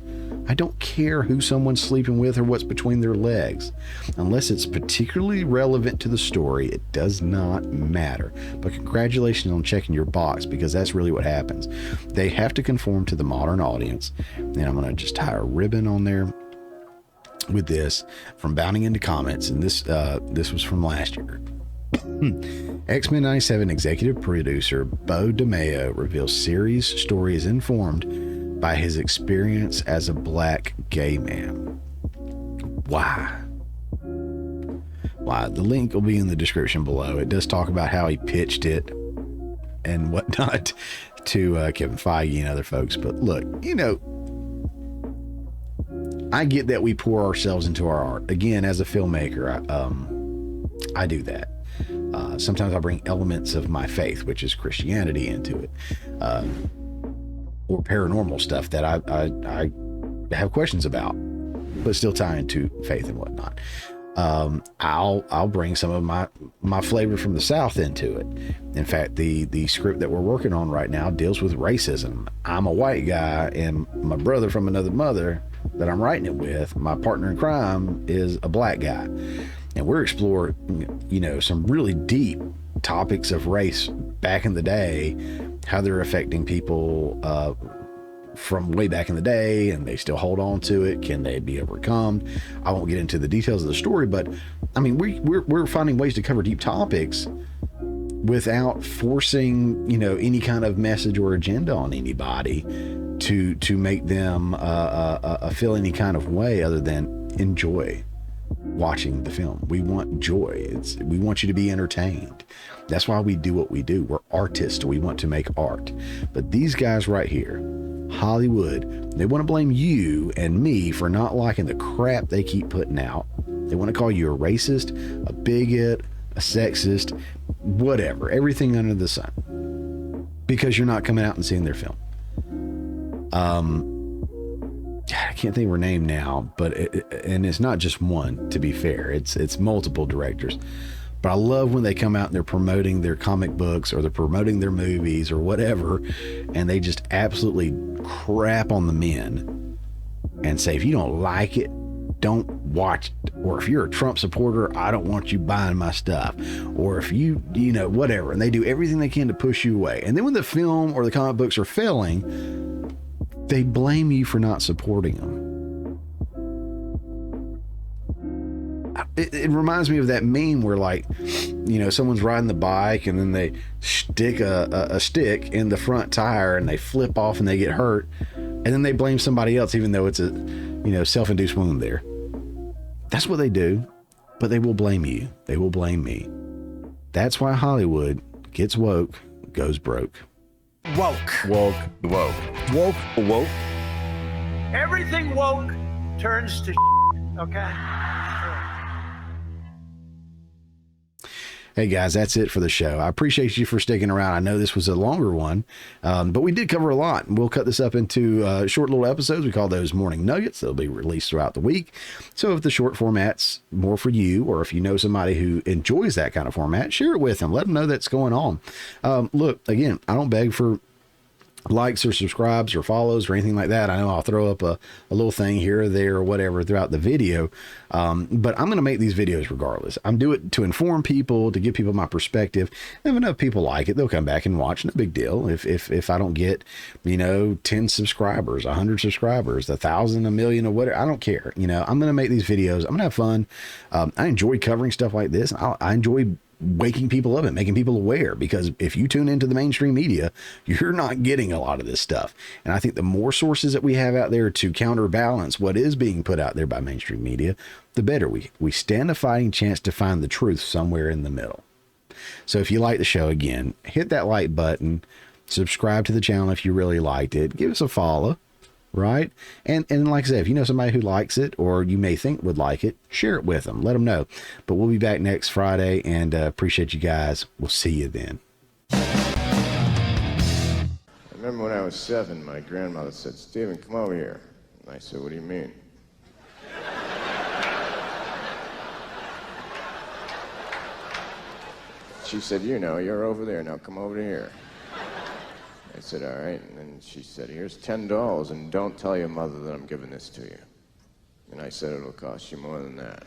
I don't care who someone's sleeping with or what's between their legs. Unless it's particularly relevant to the story, it does not matter. But congratulations on checking your box, because that's really what happens. They have to conform to the modern audience. And I'm going to just tie a ribbon on there with this from bounding into comments. And this was from last year. X-Men 97 executive producer Bo DeMeo reveals series story is informed by his experience as a black gay man. Why? The link will be in the description below. It does talk about how he pitched it and whatnot to Kevin Feige and other folks. But look, you know, I get that we pour ourselves into our art. Again, as a filmmaker, I do that. Sometimes I bring elements of my faith, which is Christianity, into it. Or paranormal stuff that I have questions about, but still tie into faith and whatnot. I'll bring some of my flavor from the South into it. In fact, the script that we're working on right now deals with racism. I'm a white guy, and my brother from another mother that I'm writing it with, my partner in crime, is a black guy, and we're exploring, you know, some really deep topics of race back in the day, how they're affecting people from way back in the day, and they still hold on to it. Can they be overcome? I won't get into the details of the story, but I mean, we're finding ways to cover deep topics without forcing, you know, any kind of message or agenda on anybody to make them feel any kind of way other than enjoy watching the film. We want joy. We want you to be entertained. That's why we do what we do. We're artists. We want to make art. But these guys right here, Hollywood, they want to blame you and me for not liking the crap they keep putting out. They want to call you a racist, a bigot, a sexist, whatever, everything under the sun, because you're not coming out and seeing their film. I can't think of her name now, but and it's not just one, to be fair. It's multiple directors. But I love when they come out and they're promoting their comic books or they're promoting their movies or whatever, and they just absolutely crap on the men and say, if you don't like it, don't watch it. Or if you're a Trump supporter, I don't want you buying my stuff. Or if you know, whatever. And they do everything they can to push you away. And then when the film or the comic books are failing, they blame you for not supporting them. It reminds me of that meme where, like, you know, someone's riding the bike and then they stick a stick in the front tire and they flip off and they get hurt, and then they blame somebody else even though it's a, you know, self-induced wound there. That's what they do, but they will blame you. They will blame me. That's why Hollywood gets woke, goes broke. Woke. Everything woke turns to okay? Hey guys, that's it for the show. I appreciate you for sticking around. I know this was a longer one, but we did cover a lot. We'll cut this up into short little episodes. We call those morning nuggets. They'll be released throughout the week. So if the short format's more for you, or if you know somebody who enjoys that kind of format, share it with them. Let them know that's going on. Look, again, I don't beg for likes or subscribes or follows or anything like that. I know I'll throw up a little thing here or there or whatever throughout the video, but I'm going to make these videos regardless. I'm doing it to inform people, to give people my perspective. And if enough people like it, they'll come back and watch. No big deal. If I don't get, 10 subscribers, 100 subscribers, 1,000, 1,000,000 or whatever, I don't care. I'm going to make these videos. I'm going to have fun. I enjoy covering stuff like this. I enjoy waking people up and making people aware, because if you tune into the mainstream media, you're not getting a lot of this stuff. And I think the more sources that we have out there to counterbalance what is being put out there by mainstream media, the better. We stand a fighting chance to find the truth somewhere in the middle. So if you like the show, again, hit that like button, subscribe to the channel if you really liked it, give us a follow. Right. And like I said, if you know somebody who likes it or you may think would like it, share it with them. Let them know. But we'll be back next Friday, and appreciate you guys. We'll see you then. I remember when I was 7, my grandmother said, "Stephen, come over here." And I said, "What do you mean?" She said, "You're over there. Now come over here." I said, "All right." And then she said, "Here's $10, and don't tell your mother that I'm giving this to you." And I said, "It'll cost you more than that."